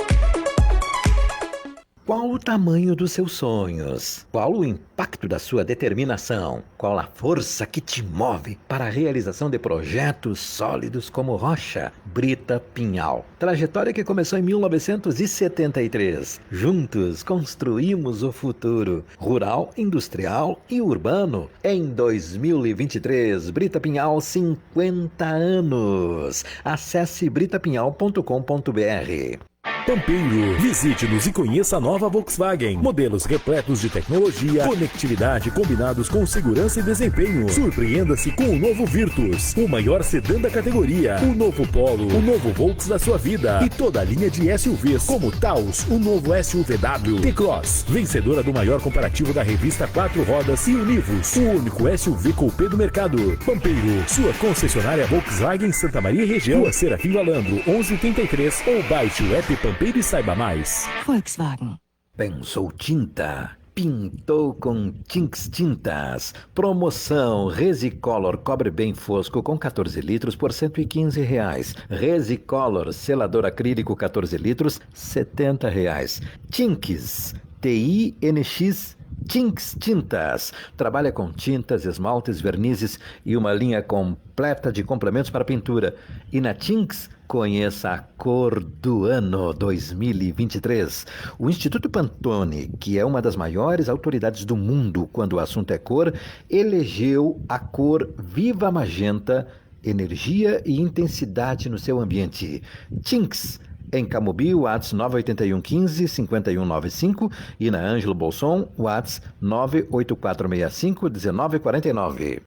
Qual o tamanho dos seus sonhos? Qual o impacto da sua determinação? Qual a força que te move para a realização de projetos sólidos como rocha? Brita Pinhal. Trajetória que começou em 1973. Juntos construímos o futuro, rural, industrial e urbano. Em 2023, Brita Pinhal, 50 anos. Acesse britapinhal.com.br. Pampeiro, visite-nos e conheça a nova Volkswagen. Modelos repletos de tecnologia, conectividade combinados com segurança e desempenho. Surpreenda-se com o novo Virtus, o maior sedã da categoria. O novo Polo, o novo Volks da sua vida. E toda a linha de SUVs, como Taos, o novo SUVW, T-Cross, vencedora do maior comparativo da revista 4 Rodas, e Univos, o único SUV coupé do mercado. Pampeiro, sua concessionária Volkswagen Santa Maria e região. Rua Serafim Valandro, 1183, ou baixe o app Pampeiro e saiba mais. Volkswagen. Pensou tinta? Pintou com Tinks Tintas. Promoção Resicolor Cobre Bem Fosco com 14 litros por R$115. Resicolor Selador Acrílico 14 litros, R$70. Tinks, TINX Tinks Tintas. Trabalha com tintas, esmaltes, vernizes e uma linha completa de complementos para pintura. E na Tinks, conheça a cor do ano 2023. O Instituto Pantone, que é uma das maiores autoridades do mundo quando o assunto é cor, elegeu a cor Viva Magenta, energia e intensidade no seu ambiente. Tinks, em Camobi, WhatsApp 98115-5195 e na Ângelo Bolson, WhatsApp 98465-1949.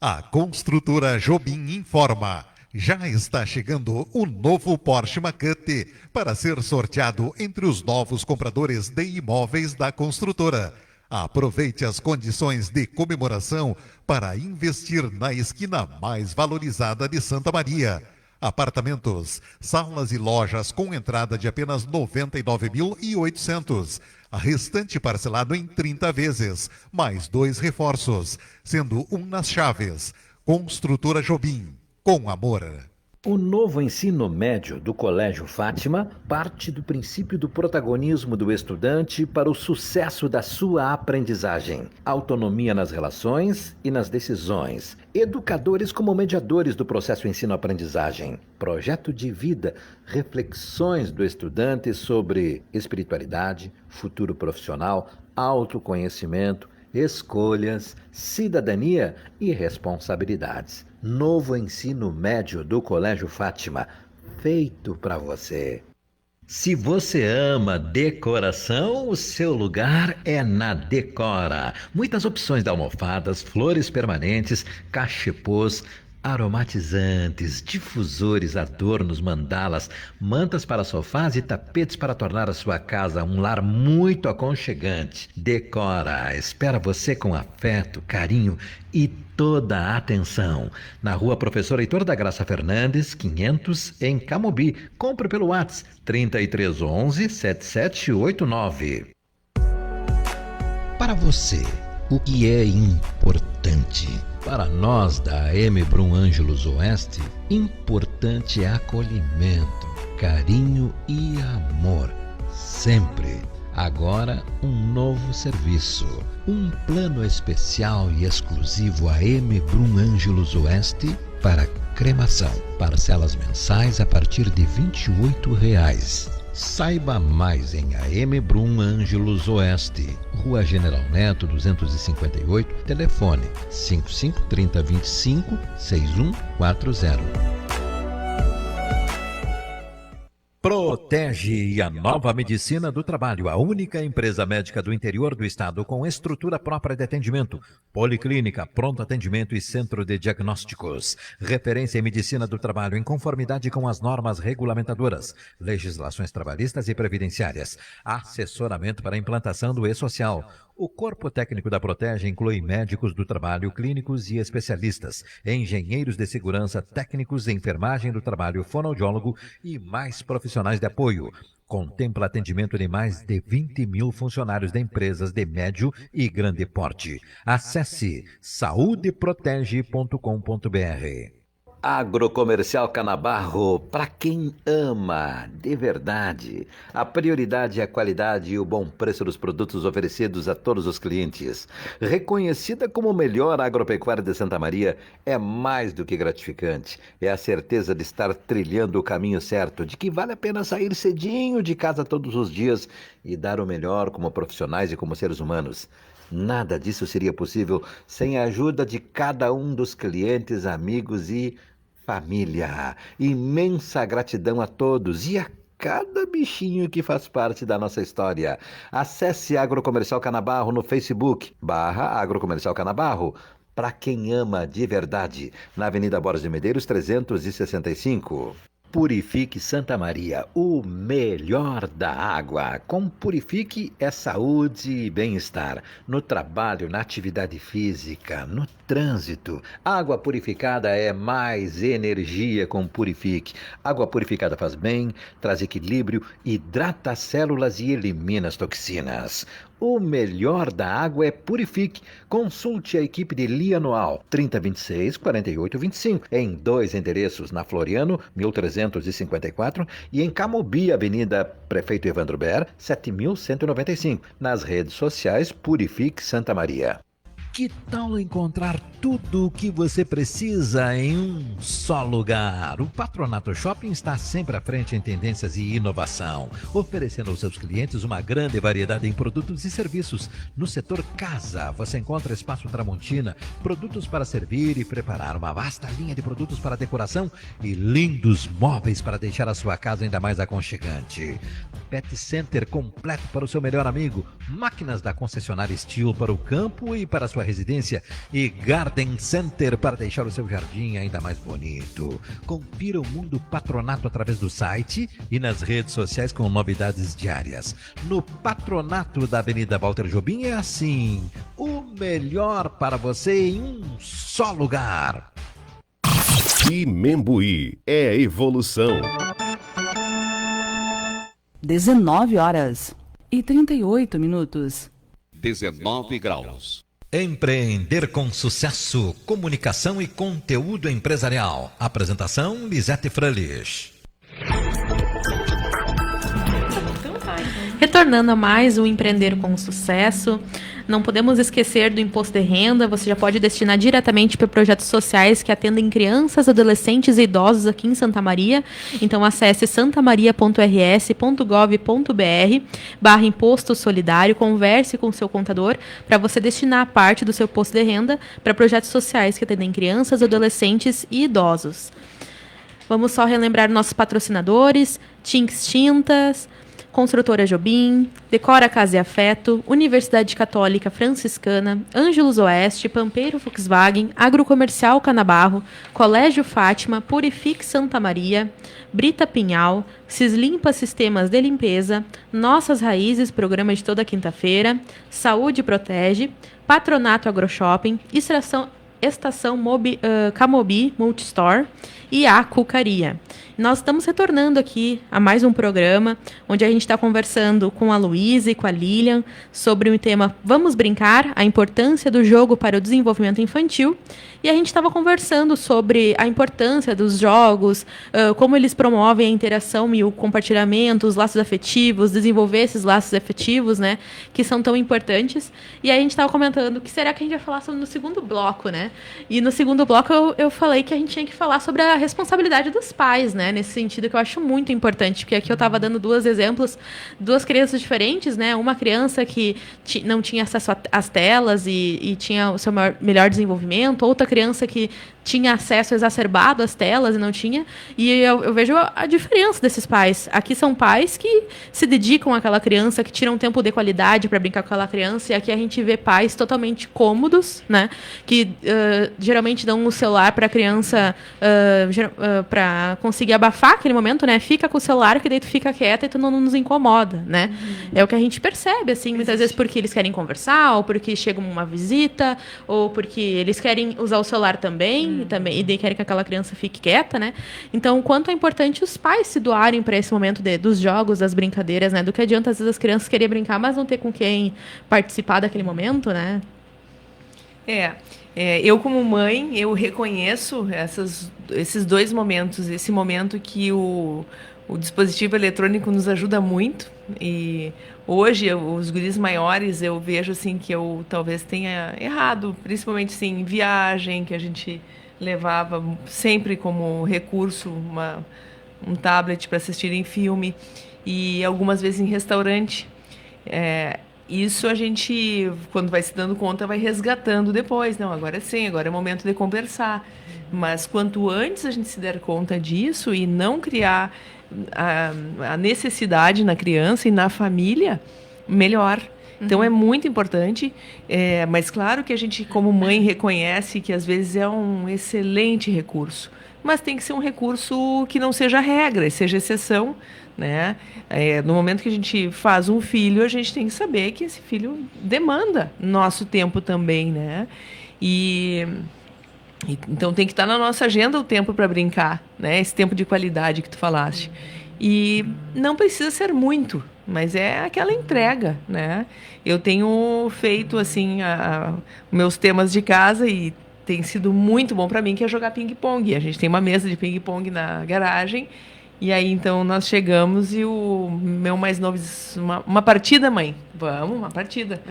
A construtora Jobim informa. Já está chegando o novo Porsche Macan para ser sorteado entre os novos compradores de imóveis da construtora. Aproveite as condições de comemoração para investir na esquina mais valorizada de Santa Maria. Apartamentos, salas e lojas com entrada de apenas R$ 99.800. A restante parcelado em 30 vezes, mais 2 reforços, sendo um nas chaves. Construtora Jobim. Com amor. O novo ensino médio do Colégio Fátima parte do princípio do protagonismo do estudante para o sucesso da sua aprendizagem. Autonomia nas relações e nas decisões. Educadores como mediadores do processo ensino-aprendizagem. Projeto de vida. Reflexões do estudante sobre espiritualidade, futuro profissional, autoconhecimento, escolhas, cidadania e responsabilidades. Novo ensino médio do Colégio Fátima, feito para você. Se você ama decoração, o seu lugar é na Decora. Muitas opções de almofadas, flores permanentes, cachepôs, aromatizantes, difusores, adornos, mandalas, mantas para sofás e tapetes para tornar a sua casa um lar muito aconchegante. Decora espera você com afeto, carinho e toda a atenção. Na Rua Professor Heitor da Graça Fernandes, 500, em Camobi. Compre pelo WhatsApp 3311-7789. Para você, o que é importante? Para nós da M. Brum Ângelos Oeste, importante é acolhimento, carinho e amor. Sempre. Agora, um novo serviço. Um plano especial e exclusivo a M. Brum Ângelos Oeste para cremação. Parcelas mensais a partir de R$ 28,00. Saiba mais em AM Brum Ângelos Oeste, Rua General Neto 258, telefone 553025-6140. Protege a Nova Medicina do Trabalho, a única empresa médica do interior do estado com estrutura própria de atendimento, policlínica, pronto atendimento e centro de diagnósticos. Referência em medicina do trabalho em conformidade com as normas regulamentadoras, legislações trabalhistas e previdenciárias. Assessoramento para implantação do E-Social. O corpo técnico da Protege inclui médicos do trabalho, clínicos e especialistas, engenheiros de segurança, técnicos de enfermagem do trabalho, fonoaudiólogo e mais profissionais de apoio. Contempla atendimento de mais de 20 mil funcionários de empresas de médio e grande porte. Acesse saudeprotege.com.br. Agrocomercial Canabarro, para quem ama de verdade. A prioridade é a qualidade e o bom preço dos produtos oferecidos a todos os clientes. Reconhecida como o melhor agropecuário de Santa Maria, é mais do que gratificante. É a certeza de estar trilhando o caminho certo, de que vale a pena sair cedinho de casa todos os dias e dar o melhor como profissionais e como seres humanos. Nada disso seria possível sem a ajuda de cada um dos clientes, amigos e família. Imensa gratidão a todos e a cada bichinho que faz parte da nossa história. Acesse Agrocomercial Canabarro no Facebook, /Agrocomercial Canabarro, para quem ama de verdade, na Avenida Borges de Medeiros 365. Purifique Santa Maria, o melhor da água. Com Purifique é saúde e bem-estar. No trabalho, na atividade física, no trânsito. Água purificada é mais energia com Purifique. Água purificada faz bem, traz equilíbrio, hidrata as células e elimina as toxinas. O melhor da água é Purifique. Consulte a equipe de Lia Anual 3026-4825 em 2 endereços, na Floriano 1354 e em Camobi, Avenida Prefeito Evandro Ber 7195. Nas redes sociais Purifique Santa Maria. Que tal encontrar tudo o que você precisa em um só lugar? O Patronato Shopping está sempre à frente em tendências e inovação, oferecendo aos seus clientes uma grande variedade em produtos e serviços. No setor casa, você encontra espaço Tramontina, produtos para servir e preparar, uma vasta linha de produtos para decoração e lindos móveis para deixar a sua casa ainda mais aconchegante. Pet Center completo para o seu melhor amigo, máquinas da concessionária Steel para o campo e para a sua residência e Garden Center para deixar o seu jardim ainda mais bonito. Confira o Mundo Patronato através do site e nas redes sociais com novidades diárias. No Patronato da Avenida Walter Jobim é assim, o melhor para você em um só lugar. Imembuí é evolução. 19h38. 19 graus. Empreender com sucesso, comunicação e conteúdo empresarial. Apresentação Lisete Frölich. Retornando a mais um Empreender com Sucesso, Não podemos esquecer do imposto de renda. Você já pode destinar diretamente para projetos sociais que atendem crianças, adolescentes e idosos aqui em Santa Maria. Então, acesse santamaria.rs.gov.br/imposto solidário, converse com o seu contador para você destinar parte do seu imposto de renda para projetos sociais que atendem crianças, adolescentes e idosos. Vamos só relembrar nossos patrocinadores: Tinks Tintas, Construtora Jobim, Decora Casa e Afeto, Universidade Católica Franciscana, Ângelos Oeste, Pampeiro Volkswagen, Agrocomercial Canabarro, Colégio Fátima, Purifique Santa Maria, Brita Pinhal, Cislimpa Sistemas de Limpeza, Nossas Raízes, programa de toda quinta-feira, Saúde Protege, Patronato AgroShopping, Estação Camobi Multistore e a Cucaria. Nós estamos retornando aqui a mais um programa, onde a gente está conversando com a Luísa e com a Lilian sobre o tema Vamos Brincar, a importância do jogo para o desenvolvimento infantil. E a gente estava conversando sobre a importância dos jogos, como eles promovem a interação e o compartilhamento, os laços afetivos, desenvolver esses laços afetivos, né, que são tão importantes. E aí a gente estava comentando o que será que a gente vai falar sobre no segundo bloco, né? E no segundo bloco eu falei que a gente tinha que falar sobre a responsabilidade dos pais, né? Nesse sentido, que eu acho muito importante, porque aqui eu estava dando dois exemplos, duas crianças diferentes, né? Uma criança que não tinha acesso às telas e tinha o seu melhor desenvolvimento, outra criança que tinha acesso exacerbado às telas e não tinha. E eu vejo a diferença desses pais. Aqui são pais que se dedicam àquela criança, que tiram tempo de qualidade para brincar com aquela criança, e aqui a gente vê pais totalmente cômodos, né? Que geralmente dão o celular para a criança para conseguir abafar aquele momento, né? Fica com o celular, que daí tu fica quieta e tu não nos incomoda, né? É o que a gente percebe, assim, muitas vezes porque eles querem conversar, ou porque chega uma visita, ou porque eles querem usar o celular também, e daí querem que aquela criança fique quieta, né? Então, o quanto é importante os pais se doarem para esse momento dos jogos, das brincadeiras, né? Do que adianta, às vezes, as crianças querem brincar, mas não ter com quem participar daquele momento, né? Eu como mãe, eu reconheço esses dois momentos. Esse momento que o dispositivo eletrônico nos ajuda muito, e hoje os guris maiores eu vejo assim que eu talvez tenha errado, principalmente assim, em viagem, que a gente levava sempre como recurso um tablet para assistirem filme, e algumas vezes em restaurante. Isso a gente, quando vai se dando conta, vai resgatando depois. Não, agora sim, agora é momento de conversar. Mas quanto antes a gente se der conta disso e não criar a necessidade na criança e na família, melhor. Então é muito importante, mas claro que a gente, como mãe, reconhece que às vezes é um excelente recurso. Mas tem que ser um recurso que não seja regra, seja exceção, né? No momento que a gente faz um filho, a gente tem que saber que esse filho demanda nosso tempo também, né? Então tem que estar na nossa agenda o tempo para brincar, né? Esse tempo de qualidade que tu falaste. E não precisa ser muito, mas é aquela entrega, né? Eu tenho feito assim meus temas de casa e tem sido muito bom para mim, que é jogar ping-pong. A gente tem uma mesa de ping-pong na garagem. E aí, então, nós chegamos e o meu mais novo disse, uma partida, mãe? Vamos, uma partida.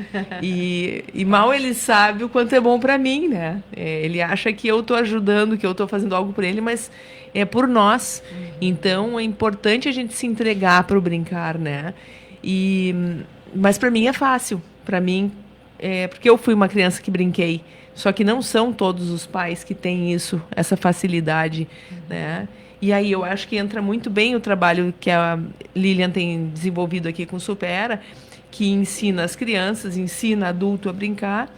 E mal ele sabe o quanto é bom para mim, né? Ele acha que eu estou ajudando, que eu estou fazendo algo por ele, mas é por nós. Então, é importante a gente se entregar para o brincar, né? Mas para mim é fácil. Para mim, porque eu fui uma criança que brinquei. Só que não são todos os pais que têm essa facilidade, né? E aí eu acho que entra muito bem o trabalho que a Lilian tem desenvolvido aqui com o Supera, que ensina as crianças, ensina adulto a brincar,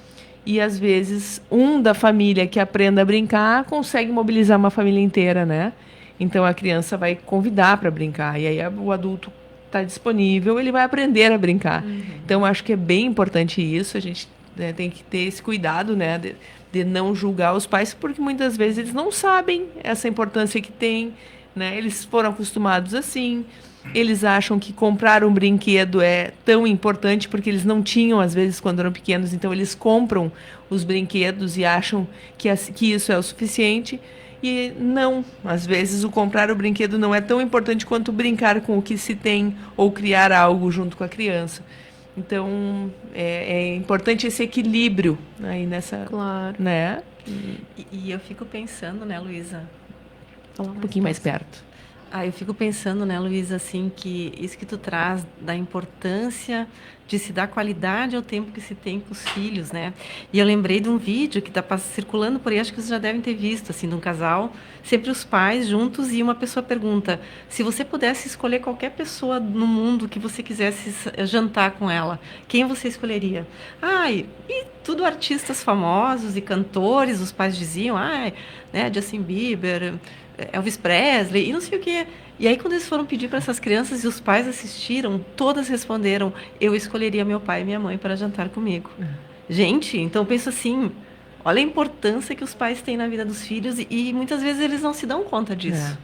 e às vezes da família que aprenda a brincar consegue mobilizar uma família inteira, né? Então a criança vai convidar para brincar, e aí o adulto está disponível, ele vai aprender a brincar. Então acho que é bem importante isso, a gente tem que ter esse cuidado, né, de não julgar os pais, porque muitas vezes eles não sabem essa importância que tem, né? Eles foram acostumados assim, eles acham que comprar um brinquedo é tão importante porque eles não tinham, às vezes, quando eram pequenos, então eles compram os brinquedos e acham que isso é o suficiente, e não, às vezes o comprar o brinquedo não é tão importante quanto brincar com o que se tem ou criar algo junto com a criança. Então, é importante esse equilíbrio aí nessa... Claro. Né? E eu fico pensando, né, Luísa? Falar um pouquinho mais perto. Eu fico pensando, né, Luísa, assim, que isso que tu traz da importância de se dar qualidade ao tempo que se tem com os filhos, né? E eu lembrei de um vídeo que está circulando por aí, acho que vocês já devem ter visto, assim, de um casal, sempre os pais juntos, e uma pessoa pergunta, se você pudesse escolher qualquer pessoa no mundo que você quisesse jantar com ela, quem você escolheria? E tudo artistas famosos e cantores, os pais diziam, né, Justin Bieber, Elvis Presley, e não sei o quê. E aí, quando eles foram pedir para essas crianças e os pais assistiram, todas responderam, eu escolheria meu pai e minha mãe para jantar comigo. Gente, então eu penso assim, olha a importância que os pais têm na vida dos filhos e muitas vezes eles não se dão conta disso.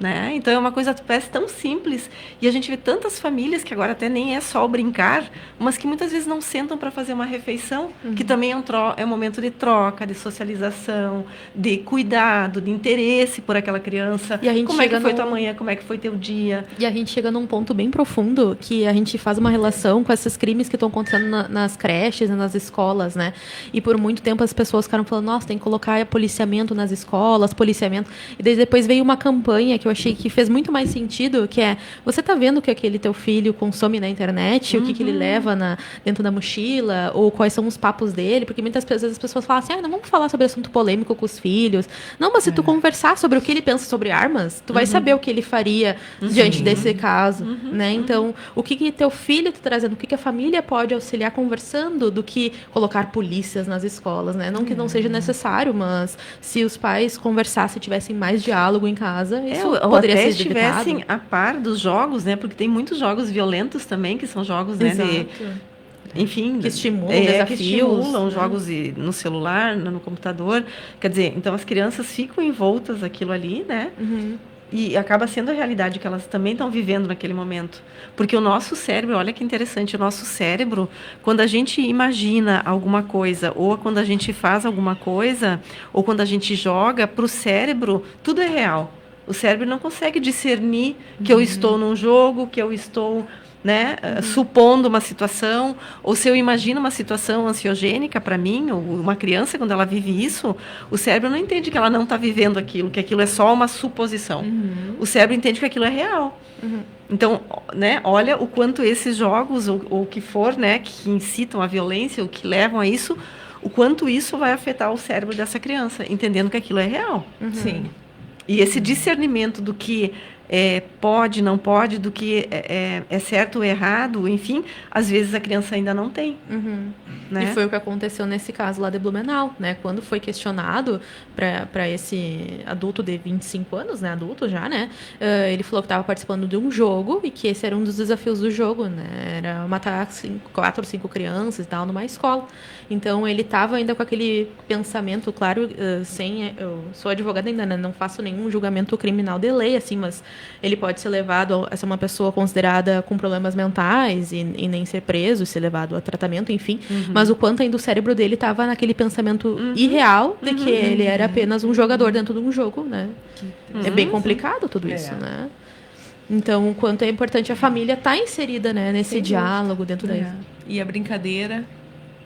Né? Então é uma coisa parece tão simples e a gente vê tantas famílias que agora até nem é só o brincar, mas que muitas vezes não sentam para fazer uma refeição, que também é um momento de troca, de socialização, de cuidado, de interesse por aquela criança. E a gente como é que foi tua manhã, como é que foi teu dia? E a gente chega num ponto bem profundo que a gente faz uma relação com esses crimes que estão acontecendo nas creches e nas escolas, né? E por muito tempo as pessoas ficaram falando, nossa, tem que colocar policiamento nas escolas, policiamento. E daí depois veio uma campanha que eu achei que fez muito mais sentido, que é, você tá vendo o que aquele teu filho consome na internet, o que ele leva dentro da mochila, ou quais são os papos dele, porque muitas vezes as pessoas falam assim, não vamos falar sobre assunto polêmico com os filhos. Não, mas se tu conversar sobre o que ele pensa sobre armas, tu vai saber o que ele faria diante desse caso, né? Então, o que teu filho tá trazendo, o que a família pode auxiliar conversando do que colocar polícias nas escolas, né? Não que não seja necessário, mas se os pais conversassem, tivessem mais diálogo em casa, isso poderia até ser estivessem a par dos jogos, né? Porque tem muitos jogos violentos também, que são jogos, né? Enfim, que estimulam desafios, que estimulam jogos no celular, no computador. Quer dizer, então as crianças ficam envoltas aquilo ali, né? E acaba sendo a realidade que elas também estão vivendo naquele momento. Porque o nosso cérebro, olha que interessante, o nosso cérebro, quando a gente imagina alguma coisa, ou quando a gente faz alguma coisa, ou quando a gente joga, para o cérebro, tudo é real. O cérebro não consegue discernir que eu estou num jogo, que eu estou, né, supondo uma situação, ou se eu imagino uma situação ansiogênica para mim, ou uma criança, quando ela vive isso, o cérebro não entende que ela não está vivendo aquilo, que aquilo é só uma suposição. O cérebro entende que aquilo é real. Então, né, olha o quanto esses jogos, ou o que for, né, que incitam a violência, ou que levam a isso, o quanto isso vai afetar o cérebro dessa criança, entendendo que aquilo é real. Sim. E esse discernimento do que pode, não pode, do que é certo ou errado, enfim, às vezes a criança ainda não tem. Né? E foi o que aconteceu nesse caso lá de Blumenau, né? Quando foi questionado para esse adulto de 25 anos, né? Adulto já, né? Ele falou que estava participando de um jogo e que esse era um dos desafios do jogo, né? Era matar 4 ou 5 crianças e tal numa escola. Então, ele estava ainda com aquele pensamento, claro, eu sou advogada ainda, né? Não faço nenhum julgamento criminal de lei, assim, mas ele pode ser levado a ser uma pessoa considerada com problemas mentais e nem ser preso, ser levado a tratamento, enfim. Mas o quanto ainda o cérebro dele estava naquele pensamento irreal de que ele era apenas um jogador dentro de um jogo, né? É bem complicado tudo isso, né? Então, o quanto é importante a família estar inserida, né, nesse diálogo dentro da... E a brincadeira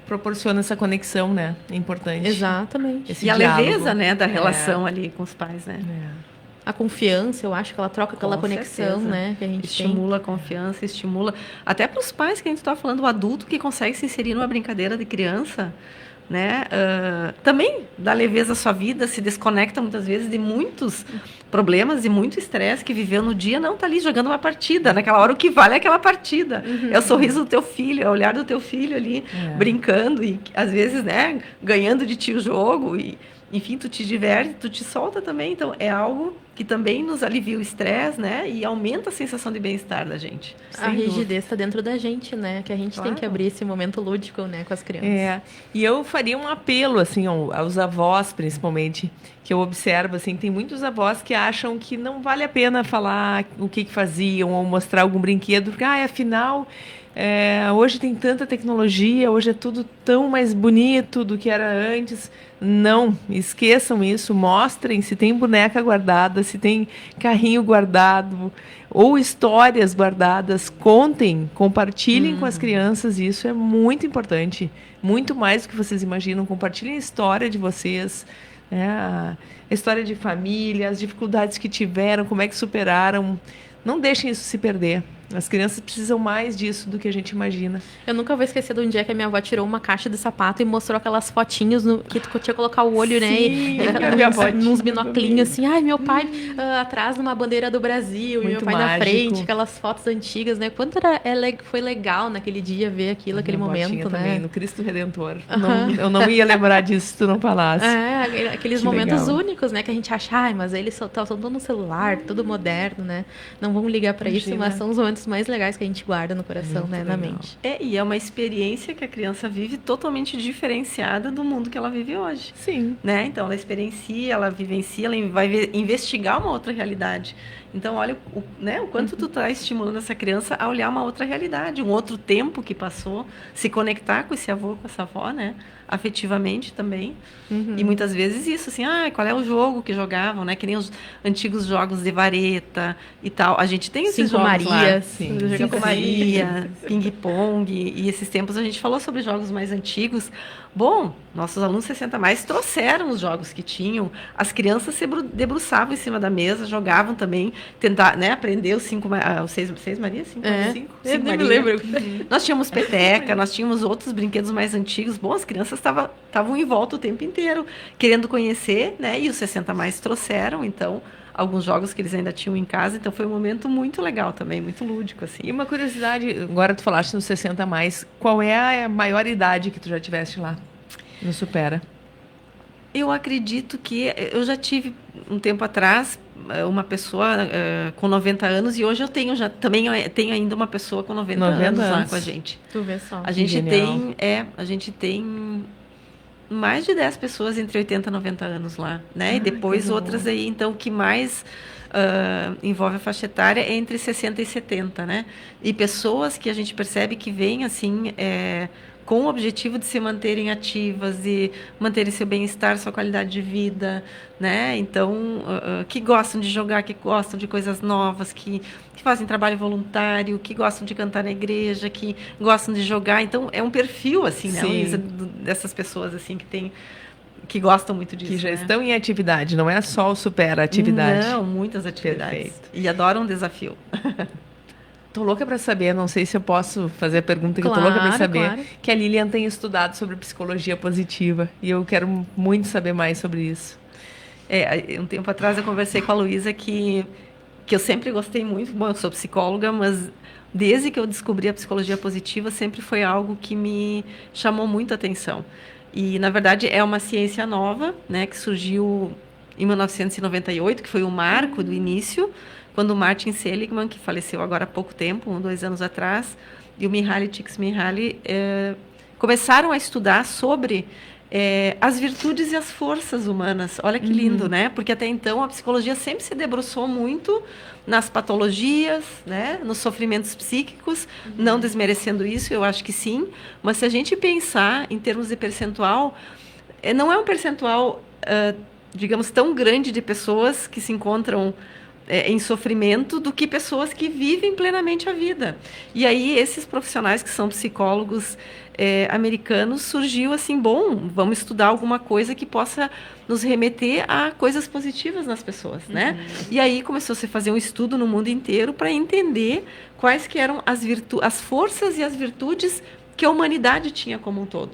proporciona essa conexão, né? É importante. Exatamente. Esse diálogo. Leveza, né, da relação ali com os pais, né? A confiança, eu acho que ela troca aquela conexão, né, que a gente estimula a confiança, estimula até para os pais, que a gente está falando, o adulto que consegue se inserir numa brincadeira de criança, né? Também dá leveza à sua vida, se desconecta muitas vezes de muitos problemas e muito estresse que viveu no dia, não está ali jogando uma partida, naquela hora o que vale é aquela partida, é o sorriso do teu filho, é o olhar do teu filho ali, brincando e às vezes, né, ganhando de ti o jogo e, enfim, tu te diverte, tu te solta também, então é algo que também nos alivia o estresse, né? E aumenta a sensação de bem-estar da gente. A rigidez está dentro da gente, né? Que a gente tem que abrir esse momento lúdico, né, com as crianças. E eu faria um apelo, assim, aos avós, principalmente, que eu observo, assim, tem muitos avós que acham que não vale a pena falar o que faziam ou mostrar algum brinquedo, porque, afinal, Hoje tem tanta tecnologia, hoje é tudo tão mais bonito do que era antes. Não, esqueçam isso, mostrem se tem boneca guardada, se tem carrinho guardado, ou histórias guardadas, contem, compartilhem com as crianças, isso é muito importante, muito mais do que vocês imaginam. Compartilhem a história de vocês, a história de família, as dificuldades que tiveram, como é que superaram. Não deixem isso se perder. As crianças precisam mais disso do que a gente imagina. Eu nunca vou esquecer de um dia que a minha avó tirou uma caixa de sapato e mostrou aquelas fotinhos que tu tinha que colocar o olho, Sim, né? Nos binoclinhos, assim. Ai, meu pai atrás numa bandeira do Brasil, Muito e meu pai mágico. na frente, aquelas fotos antigas, né? Quanto foi legal naquele dia ver aquilo, aquele momento, né? Também, no Cristo Redentor. Eu não ia lembrar disso se tu não falasse. Aqueles Que momentos legal. únicos, né? Que a gente acha, mas eles estão tudo no celular, tudo moderno, né? Não vamos ligar pra isso, mas são os momentos mais legais que a gente guarda no coração, né? Na mente. E é uma experiência que a criança vive totalmente diferenciada do mundo que ela vive hoje. Sim. Né? Então, ela experiencia, ela vivencia, ela vai investigar uma outra realidade. Então, olha o quanto tu está estimulando essa criança a olhar uma outra realidade, um outro tempo que passou, se conectar com esse avô, com essa avó, né? Afetivamente também. E muitas vezes isso, assim, qual é o jogo que jogavam, né? Que nem os antigos jogos de vareta e tal. A gente tem esses jogos Maria, lá. sim. Cinco Maria, ping-pong. E esses tempos a gente falou sobre jogos mais antigos. Bom, nossos alunos 60+, trouxeram os jogos que tinham. As crianças se debruçavam em cima da mesa, jogavam também, tentar, né, aprender os seis Maria? Cinco eu nem Maria. me lembro. Nós tínhamos peteca, nós tínhamos outros brinquedos mais antigos. Bom, as crianças estavam em volta o tempo inteiro, querendo conhecer, né? E os 60+ trouxeram, então, alguns jogos que eles ainda tinham em casa. Então, foi um momento muito legal também, muito lúdico, assim. E uma curiosidade, agora tu falaste nos 60+, qual é a maior idade que tu já tiveste lá no Supera? Eu acredito que eu já tive, um tempo atrás, uma pessoa com 90 anos, e hoje eu tenho ainda uma pessoa com 90 anos lá com a gente. Tu vê só. A gente tem mais de 10 pessoas entre 80 e 90 anos lá, né? E depois outras aí, então, o que mais envolve a faixa etária é entre 60 e 70, né? E pessoas que a gente percebe que vêm, assim, com o objetivo de se manterem ativas, de manterem seu bem-estar, sua qualidade de vida, né? Então, que gostam de jogar, que gostam de coisas novas, que fazem trabalho voluntário, que gostam de cantar na igreja, que gostam de jogar. Então, é um perfil, assim, né? Dessas pessoas, assim, que gostam muito disso. Que já né? estão em atividade, não é só o Supera atividade. Não, muitas atividades. Perfeito. E adoram um desafio. Tô louca para saber, não sei se eu posso fazer a pergunta que eu tô louca para saber, que a Lilian tem estudado sobre psicologia positiva e eu quero muito saber mais sobre isso. Um tempo atrás eu conversei com a Luísa que eu sempre gostei muito. Bom, eu sou psicóloga, mas desde que eu descobri a psicologia positiva sempre foi algo que me chamou muito a atenção. E, na verdade, é uma ciência nova, né, que surgiu em 1998, que foi o marco do início, quando o Martin Seligman, que faleceu agora há pouco tempo, 2 anos atrás, e o Mihaly Csikszentmihalyi começaram a estudar sobre as virtudes e as forças humanas. Olha que lindo, né? Porque até então a psicologia sempre se debruçou muito nas patologias, né? Nos sofrimentos psíquicos, não desmerecendo isso, eu acho que sim, mas se a gente pensar em termos de percentual, não é um percentual, digamos, tão grande de pessoas que se encontram em sofrimento do que pessoas que vivem plenamente a vida. E aí esses profissionais que são psicólogos americanos surgiu assim, vamos estudar alguma coisa que possa nos remeter a coisas positivas nas pessoas, né? E aí começou a se fazer um estudo no mundo inteiro para entender quais que eram as forças e as virtudes que a humanidade tinha como um todo.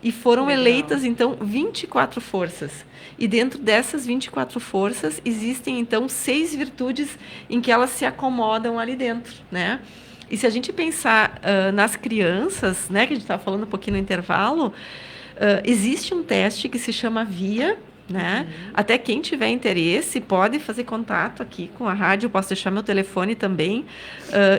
E foram eleitas, então, 24 forças. E dentro dessas 24 forças, existem, então, 6 virtudes em que elas se acomodam ali dentro, né? E se a gente pensar nas crianças, né, que a gente estava falando um pouquinho no intervalo, existe um teste que se chama VIA, né? Até quem tiver interesse pode fazer contato aqui com a rádio, eu posso deixar meu telefone também.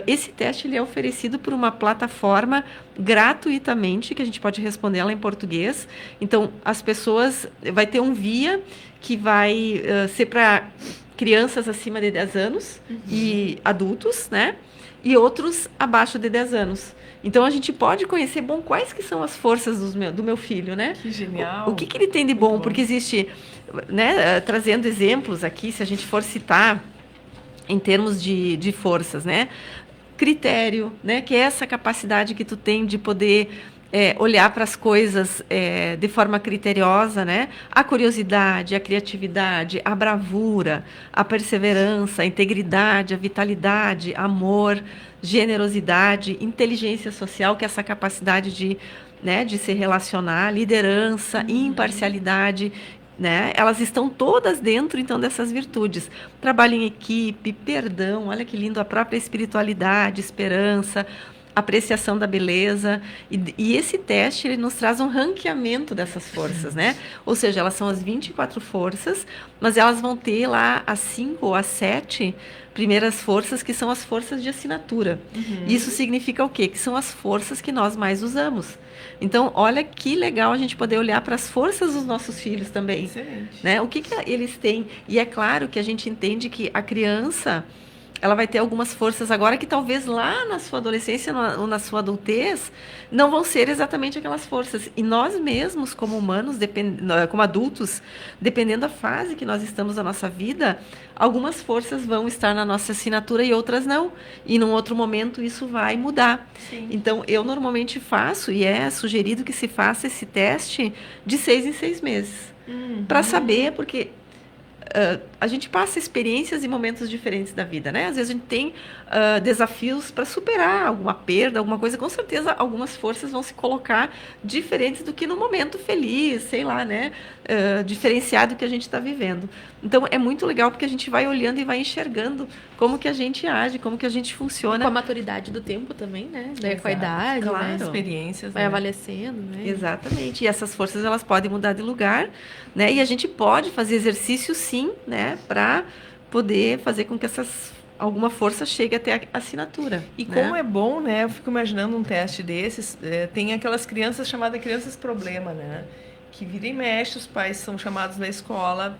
Esse teste ele é oferecido por uma plataforma gratuitamente, que a gente pode responder ela em português. Então, as pessoas... Vai ter um VIA que vai ser para crianças acima de 10 anos e adultos, né? e outros abaixo de 10 anos. Então, a gente pode conhecer, quais que são as forças do meu filho, né? Que genial! O que ele tem de bom? Porque existe, né, trazendo exemplos aqui, se a gente for citar em termos de forças, né? Critério, né? Que é essa capacidade que tu tem de poder olhar para as coisas de forma criteriosa, né? A curiosidade, a criatividade, a bravura, a perseverança, a integridade, a vitalidade, amor, generosidade, inteligência social, que é essa capacidade de se relacionar, liderança, imparcialidade, né? Elas estão todas dentro, então, dessas virtudes. Trabalho em equipe, perdão, olha que lindo, a própria espiritualidade, esperança, apreciação da beleza, e esse teste ele nos traz um ranqueamento dessas forças, né? Ou seja, elas são as 24 forças, mas elas vão ter lá as 5 ou as 7 primeiras forças, que são as forças de assinatura. Isso significa o quê? Que são as forças que nós mais usamos. Então, olha que legal a gente poder olhar para as forças dos nossos filhos também. Excelente. Né? O que eles têm? E é claro que a gente entende que a criança, ela vai ter algumas forças agora que talvez lá na sua adolescência ou na sua adultez não vão ser exatamente aquelas forças. E nós mesmos, como humanos, como adultos, dependendo da fase que nós estamos na nossa vida, algumas forças vão estar na nossa assinatura e outras não. E num outro momento isso vai mudar. Sim. Então, eu normalmente faço, e é sugerido que se faça esse teste de 6 em 6 meses. Para saber, porque a gente passa experiências e momentos diferentes da vida, né? Às vezes a gente tem desafios para superar alguma perda, alguma coisa. Com certeza, algumas forças vão se colocar diferentes do que no momento feliz, sei lá, né? Diferenciado que a gente está vivendo. Então, é muito legal porque a gente vai olhando e vai enxergando como que a gente age, como que a gente funciona. Com a maturidade do tempo também, né? Daí com a idade, claro. né? Experiências. Vai avalecendo, né? Exatamente. E essas forças, elas podem mudar de lugar, né? E a gente pode fazer exercício, sim, né? Para poder fazer com que alguma força chegue até a assinatura. E né? como é bom, né? Eu fico imaginando um teste desses. Tem aquelas crianças chamadas crianças problema, né? Que vira e mexe, os pais são chamados na escola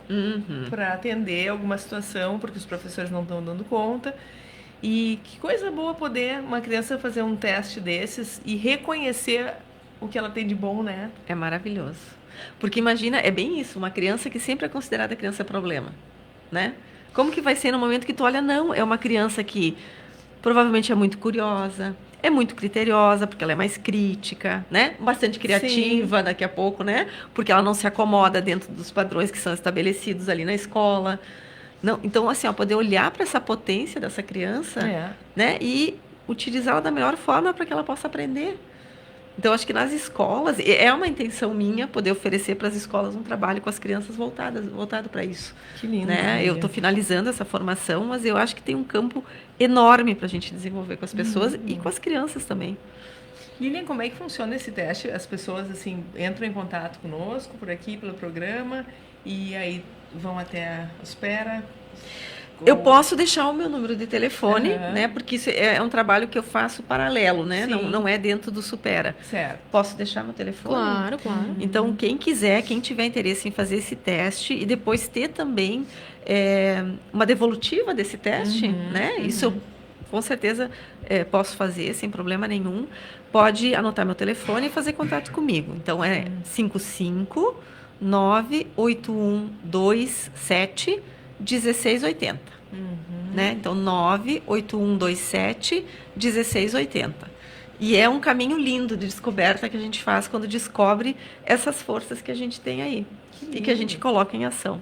para atender alguma situação, porque os professores não estão dando conta. E que coisa boa poder uma criança fazer um teste desses e reconhecer o que ela tem de bom, né? É maravilhoso. Porque imagina, é bem isso, uma criança que sempre é considerada criança problema, né? Como que vai ser no momento que tu olha, não, é uma criança que provavelmente é muito curiosa, é muito criteriosa, porque ela é mais crítica, né? Bastante criativa. Sim. Daqui a pouco, né? Porque ela não se acomoda dentro dos padrões que são estabelecidos ali na escola. Não, então, assim, poder olhar para essa potência dessa criança, né? E utilizá-la da melhor forma para que ela possa aprender. Então, acho que nas escolas, é uma intenção minha poder oferecer para as escolas um trabalho com as crianças voltado para isso. Que lindo. Né? Eu estou finalizando essa formação, mas eu acho que tem um campo enorme para a gente desenvolver com as pessoas e com as crianças também. Lilian, como é que funciona esse teste? As pessoas, assim, entram em contato conosco, por aqui, pelo programa, e aí vão até a espera? Eu posso deixar o meu número de telefone, né? Porque isso é um trabalho que eu faço paralelo, né? Não é dentro do Supera. Certo. Posso deixar meu telefone? Claro, claro. Então, quem quiser, quem tiver interesse em fazer esse teste e depois ter também uma devolutiva desse teste, né? Isso eu, com certeza, posso fazer sem problema nenhum. Pode anotar meu telefone e fazer contato comigo. Então, é 55-98127 1680. Né? Então, 98127 1680. E é um caminho lindo de descoberta que a gente faz quando descobre essas forças que a gente tem aí e que a gente coloca em ação.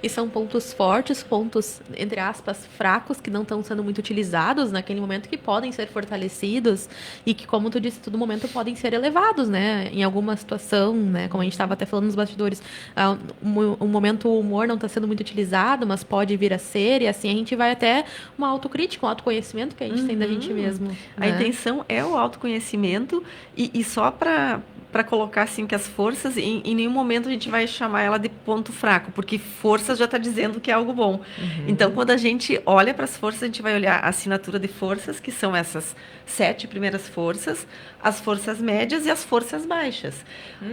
E são pontos fortes, pontos, entre aspas, fracos, que não estão sendo muito utilizados naquele momento, que podem ser fortalecidos e que, como tu disse, todo momento podem ser elevados, né? Em alguma situação, né? Como a gente estava até falando nos bastidores, um momento o humor não está sendo muito utilizado, mas pode vir a ser, e assim a gente vai até uma autocrítica, um autoconhecimento que a gente tem da gente mesmo. A intenção é o autoconhecimento e só para para colocar assim que as forças, em nenhum momento a gente vai chamar ela de ponto fraco, porque forças já está dizendo que é algo bom. Então, quando a gente olha para as forças, a gente vai olhar a assinatura de forças, que são essas 7 primeiras forças, as forças médias e as forças baixas.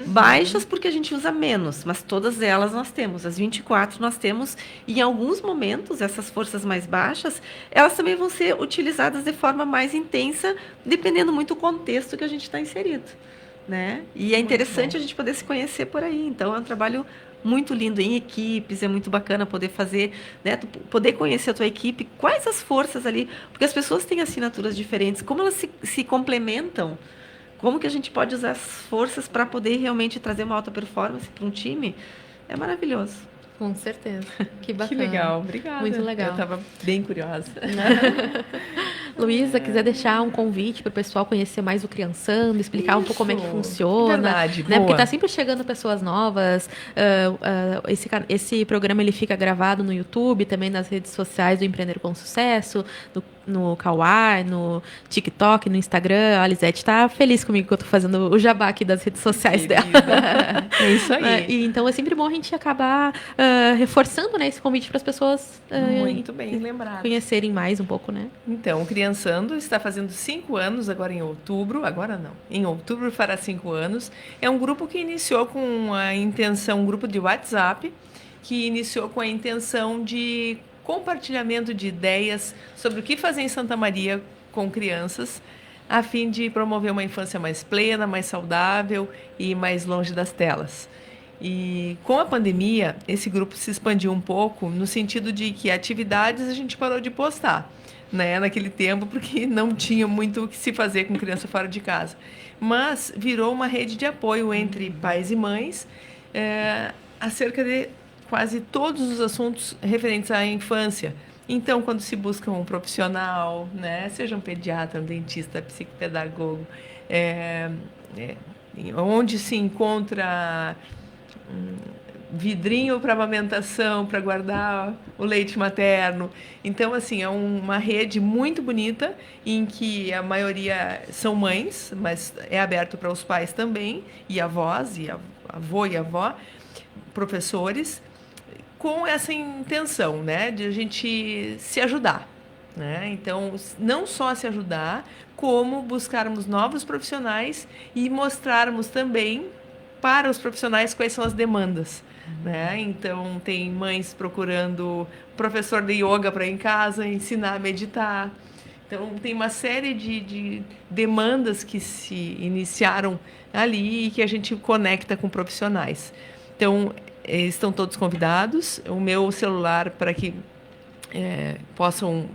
Baixas porque a gente usa menos, mas todas elas nós temos, as 24 nós temos, e em alguns momentos, essas forças mais baixas, elas também vão ser utilizadas de forma mais intensa, dependendo muito do contexto que a gente está inserido, né? E é interessante a gente poder se conhecer por aí. Então, é um trabalho muito lindo em equipes, é muito bacana poder fazer, né? Poder conhecer a tua equipe, quais as forças ali, porque as pessoas têm assinaturas diferentes, como elas se complementam, como que a gente pode usar as forças para poder realmente trazer uma alta performance para um time, é maravilhoso. Com certeza. Que bacana. Que legal, obrigada. Muito legal. Eu estava bem curiosa. Luísa, quiser deixar um convite para o pessoal conhecer mais o Criançando, explicar um pouco como é que funciona. Verdade, né? Porque está sempre chegando pessoas novas. Esse programa ele fica gravado no YouTube, também nas redes sociais do Empreender com Sucesso, no Kawaii, no TikTok, no Instagram. A Lisete está feliz comigo que eu estou fazendo o jabá aqui das redes sociais dela. É isso aí. E então é sempre bom a gente acabar reforçando, né, esse convite para as pessoas muito bem lembrado, conhecerem mais um pouco, né? Então, o Criançando está fazendo 5 anos agora em outubro. Agora não. Em outubro fará 5 anos. É um grupo que iniciou com a intenção, um grupo de WhatsApp, que iniciou com a intenção de compartilhamento de ideias sobre o que fazer em Santa Maria com crianças, a fim de promover uma infância mais plena, mais saudável e mais longe das telas. E com a pandemia, esse grupo se expandiu um pouco no sentido de que atividades a gente parou de postar, né, naquele tempo, porque não tinha muito o que se fazer com criança fora de casa. Mas virou uma rede de apoio entre pais e mães acerca de quase todos os assuntos referentes à infância. Então, quando se busca um profissional, né, seja um pediatra, um dentista, psicopedagogo, onde se encontra vidrinho para amamentação, para guardar o leite materno. Então, assim, é uma rede muito bonita, em que a maioria são mães, mas é aberto para os pais também, e avós, e avô e avó, professores, com essa intenção, né, de a gente se ajudar, né? Então, não só se ajudar, como buscarmos novos profissionais e mostrarmos também para os profissionais quais são as demandas, né? Então, tem mães procurando professor de yoga para ir em casa, ensinar a meditar. Então, tem uma série de demandas que se iniciaram ali e que a gente conecta com profissionais. Então, estão todos convidados. O meu celular, para que possam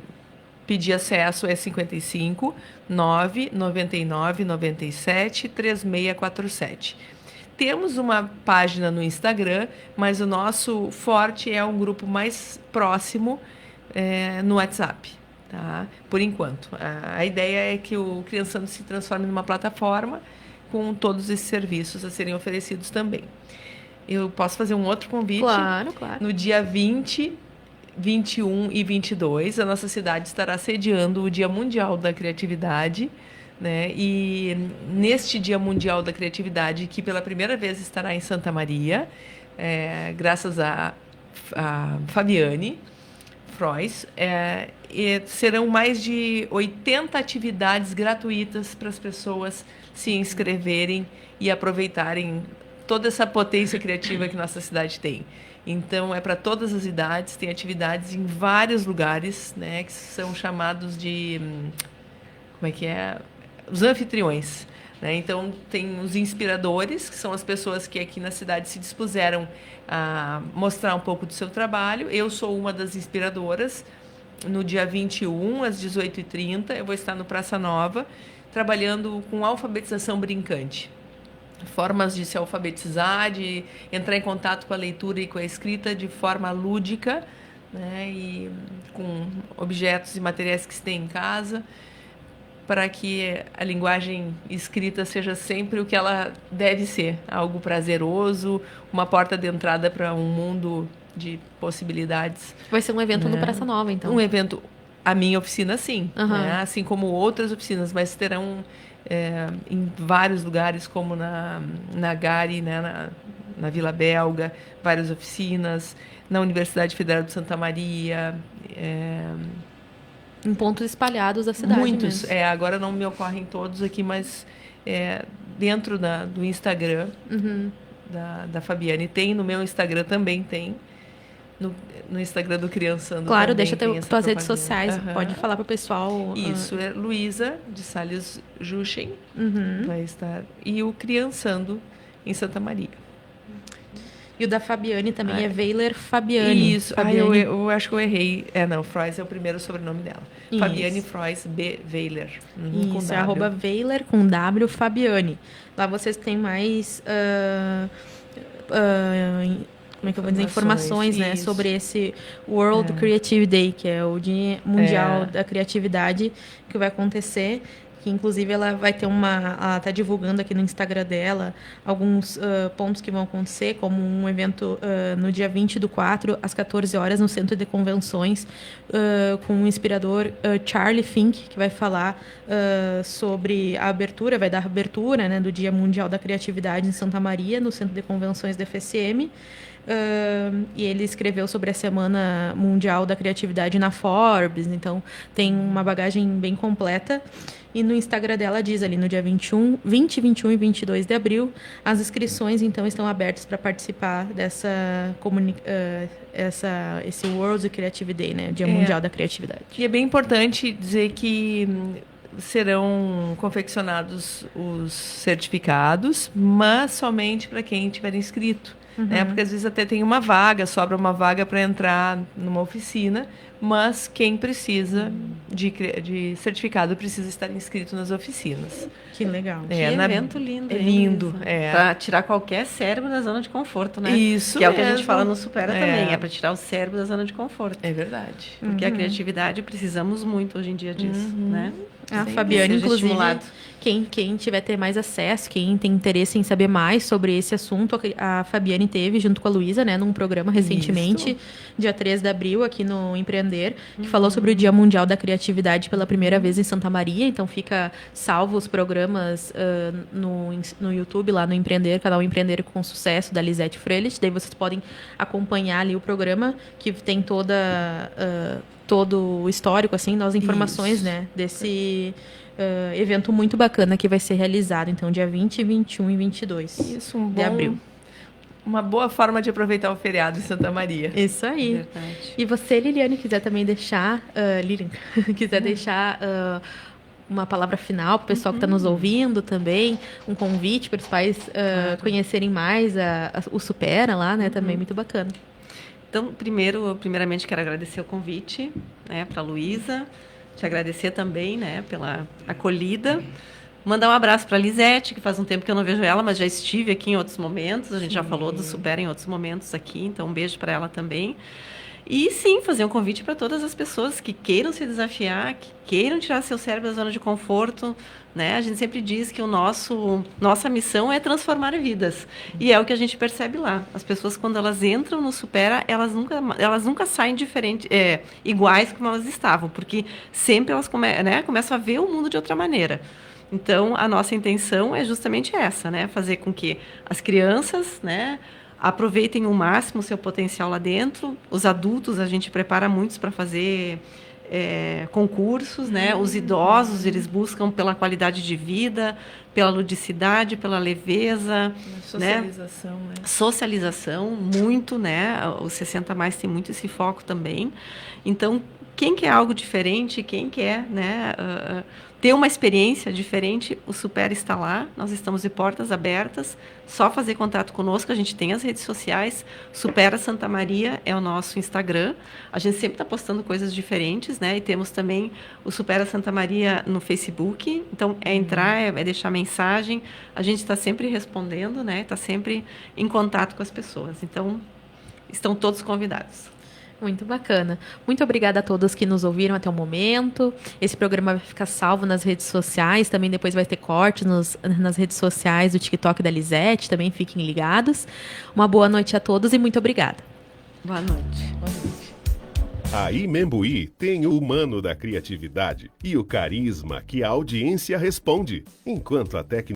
pedir acesso, é 55 999 97 3647. Temos uma página no Instagram, mas o nosso forte é um grupo mais próximo no WhatsApp, tá? Por enquanto. A ideia é que o Criançando se transforme numa plataforma com todos esses serviços a serem oferecidos também. Eu posso fazer um outro convite? Claro, claro. No dia 20, 21 e 22, a nossa cidade estará sediando o Dia Mundial da Criatividade, né? E neste Dia Mundial da Criatividade, que pela primeira vez estará em Santa Maria, graças a Fabiane Frois, e serão mais de 80 atividades gratuitas para as pessoas se inscreverem e aproveitarem toda essa potência criativa que nossa cidade tem. Então, é para todas as idades, tem atividades em vários lugares, né, que são chamados de... Como é que é? Os anfitriões, né? Então, tem os inspiradores, que são as pessoas que aqui na cidade se dispuseram a mostrar um pouco do seu trabalho. Eu sou uma das inspiradoras. No dia 21, às 18h30, eu vou estar no Praça Nova, trabalhando com alfabetização brincante. Formas de se alfabetizar, de entrar em contato com a leitura e com a escrita de forma lúdica, né, e com objetos e materiais que se tem em casa, para que a linguagem escrita seja sempre o que ela deve ser, algo prazeroso, uma porta de entrada para um mundo de possibilidades. Vai ser um evento no Praça Nova, então. Um evento A minha oficina, sim. Né? Assim como outras oficinas, mas terão em vários lugares, como na Gari, né? Na Vila Belga, várias oficinas, na Universidade Federal de Santa Maria. Em pontos espalhados da cidade. Muitos. Mesmo. Agora não me ocorrem todos aqui, mas dentro do Instagram da Fabiane tem, no meu Instagram também tem. No Instagram do Criançando. Claro, deixa tuas redes sociais, pode falar para o pessoal. Isso, é Luísa de Salles Juchen, vai estar. E o Criançando em Santa Maria. E o da Fabiane também é Weiler Fabiane. Isso, Fabiane. Eu acho que eu errei. Não, Frois é o primeiro sobrenome dela. Isso. Fabiane Frois B. Weiler. Isso, é @Weiler com W Fabiane. Lá vocês têm mais... como é que eu vou dizer? Informações, né, sobre esse World Creative Day, que é o Dia Mundial da Criatividade, que vai acontecer, que inclusive ela vai ter ela está divulgando aqui no Instagram dela alguns pontos que vão acontecer, como um evento no dia 20/4, às 14 horas, no Centro de Convenções, com o inspirador Charlie Fink, que vai falar sobre a abertura, vai dar abertura, né, do Dia Mundial da Criatividade em Santa Maria, no Centro de Convenções da FSM. E ele escreveu sobre a Semana Mundial da Criatividade na Forbes, então tem uma bagagem bem completa. E no Instagram dela diz ali, no dia 20, 21 e 22 de abril, as inscrições então estão abertas para participar esse World Creative Day, né, Dia Mundial da Criatividade. E é bem importante dizer que serão confeccionados os certificados, mas somente para quem tiver inscrito. Né? Porque às vezes até tem sobra uma vaga para entrar numa oficina, mas quem precisa de certificado precisa estar inscrito nas oficinas. Que legal. Que evento lindo. É lindo. Para tirar qualquer cérebro da zona de conforto, né? Isso que é mesmo. O que a gente fala no Supera também, é para tirar o cérebro da zona de conforto. É verdade. Porque a criatividade precisamos muito hoje em dia disso, né? A Fabiane, inclusive, quem tiver ter mais acesso, quem tem interesse em saber mais sobre esse assunto, a Fabiane teve, junto com a Luísa, né, num programa recentemente, dia 3 de abril, aqui no Empreender, que falou sobre o Dia Mundial da Criatividade pela primeira vez em Santa Maria. Então, fica salvo os programas no YouTube, lá no Empreender, canal Empreender com Sucesso, da Lisete Freilich. Daí vocês podem acompanhar ali o programa, que tem todo o histórico, assim, das informações, né, desse evento muito bacana que vai ser realizado, então, dia 20, 21 e 22 de abril. Uma boa forma de aproveitar o feriado em Santa Maria. Isso aí. Verdade. E você, Liliane, quiser também deixar, uma palavra final para o pessoal que está nos ouvindo também, um convite para os pais conhecerem mais o Supera lá, né, também muito bacana. Então, primeiramente, quero agradecer o convite, né, para a Luísa, te agradecer também, né, pela acolhida. Mandar um abraço para a Lisete, que faz um tempo que eu não vejo ela, mas já estive aqui em outros momentos. A gente já falou do Supera em outros momentos aqui, então um beijo para ela também. E sim, fazer um convite para todas as pessoas que queiram se desafiar, que queiram tirar seu cérebro da zona de conforto, né? A gente sempre diz que nossa missão é transformar vidas. E é o que a gente percebe lá. As pessoas, quando elas entram no Supera, elas nunca saem iguais como elas estavam, porque sempre elas começam a ver o mundo de outra maneira. Então, a nossa intenção é justamente essa, né? Fazer com que as crianças, né, aproveitem o máximo o seu potencial lá dentro. Os adultos, a gente prepara muitos para fazer concursos, né? Os idosos, eles buscam pela qualidade de vida, pela ludicidade, pela leveza. Socialização, né? Socialização, muito, né? Os 60+ tem muito esse foco também. Então, quem quer algo diferente, quem quer, né, ter uma experiência diferente, o Supera está lá, nós estamos de portas abertas, só fazer contato conosco, a gente tem as redes sociais, Supera Santa Maria é o nosso Instagram, a gente sempre está postando coisas diferentes, né, e temos também o Supera Santa Maria no Facebook, então é entrar, é deixar mensagem, a gente está sempre respondendo, né, está sempre em contato com as pessoas, então estão todos convidados. Muito bacana. Muito obrigada a todos que nos ouviram até o momento. Esse programa vai ficar salvo nas redes sociais. Também depois vai ter corte nas redes sociais do TikTok da Lisete. Também fiquem ligados. Uma boa noite a todos e muito obrigada. Boa noite. Boa noite. A Imembuí tem o humano da criatividade e o carisma que a audiência responde, enquanto a técnica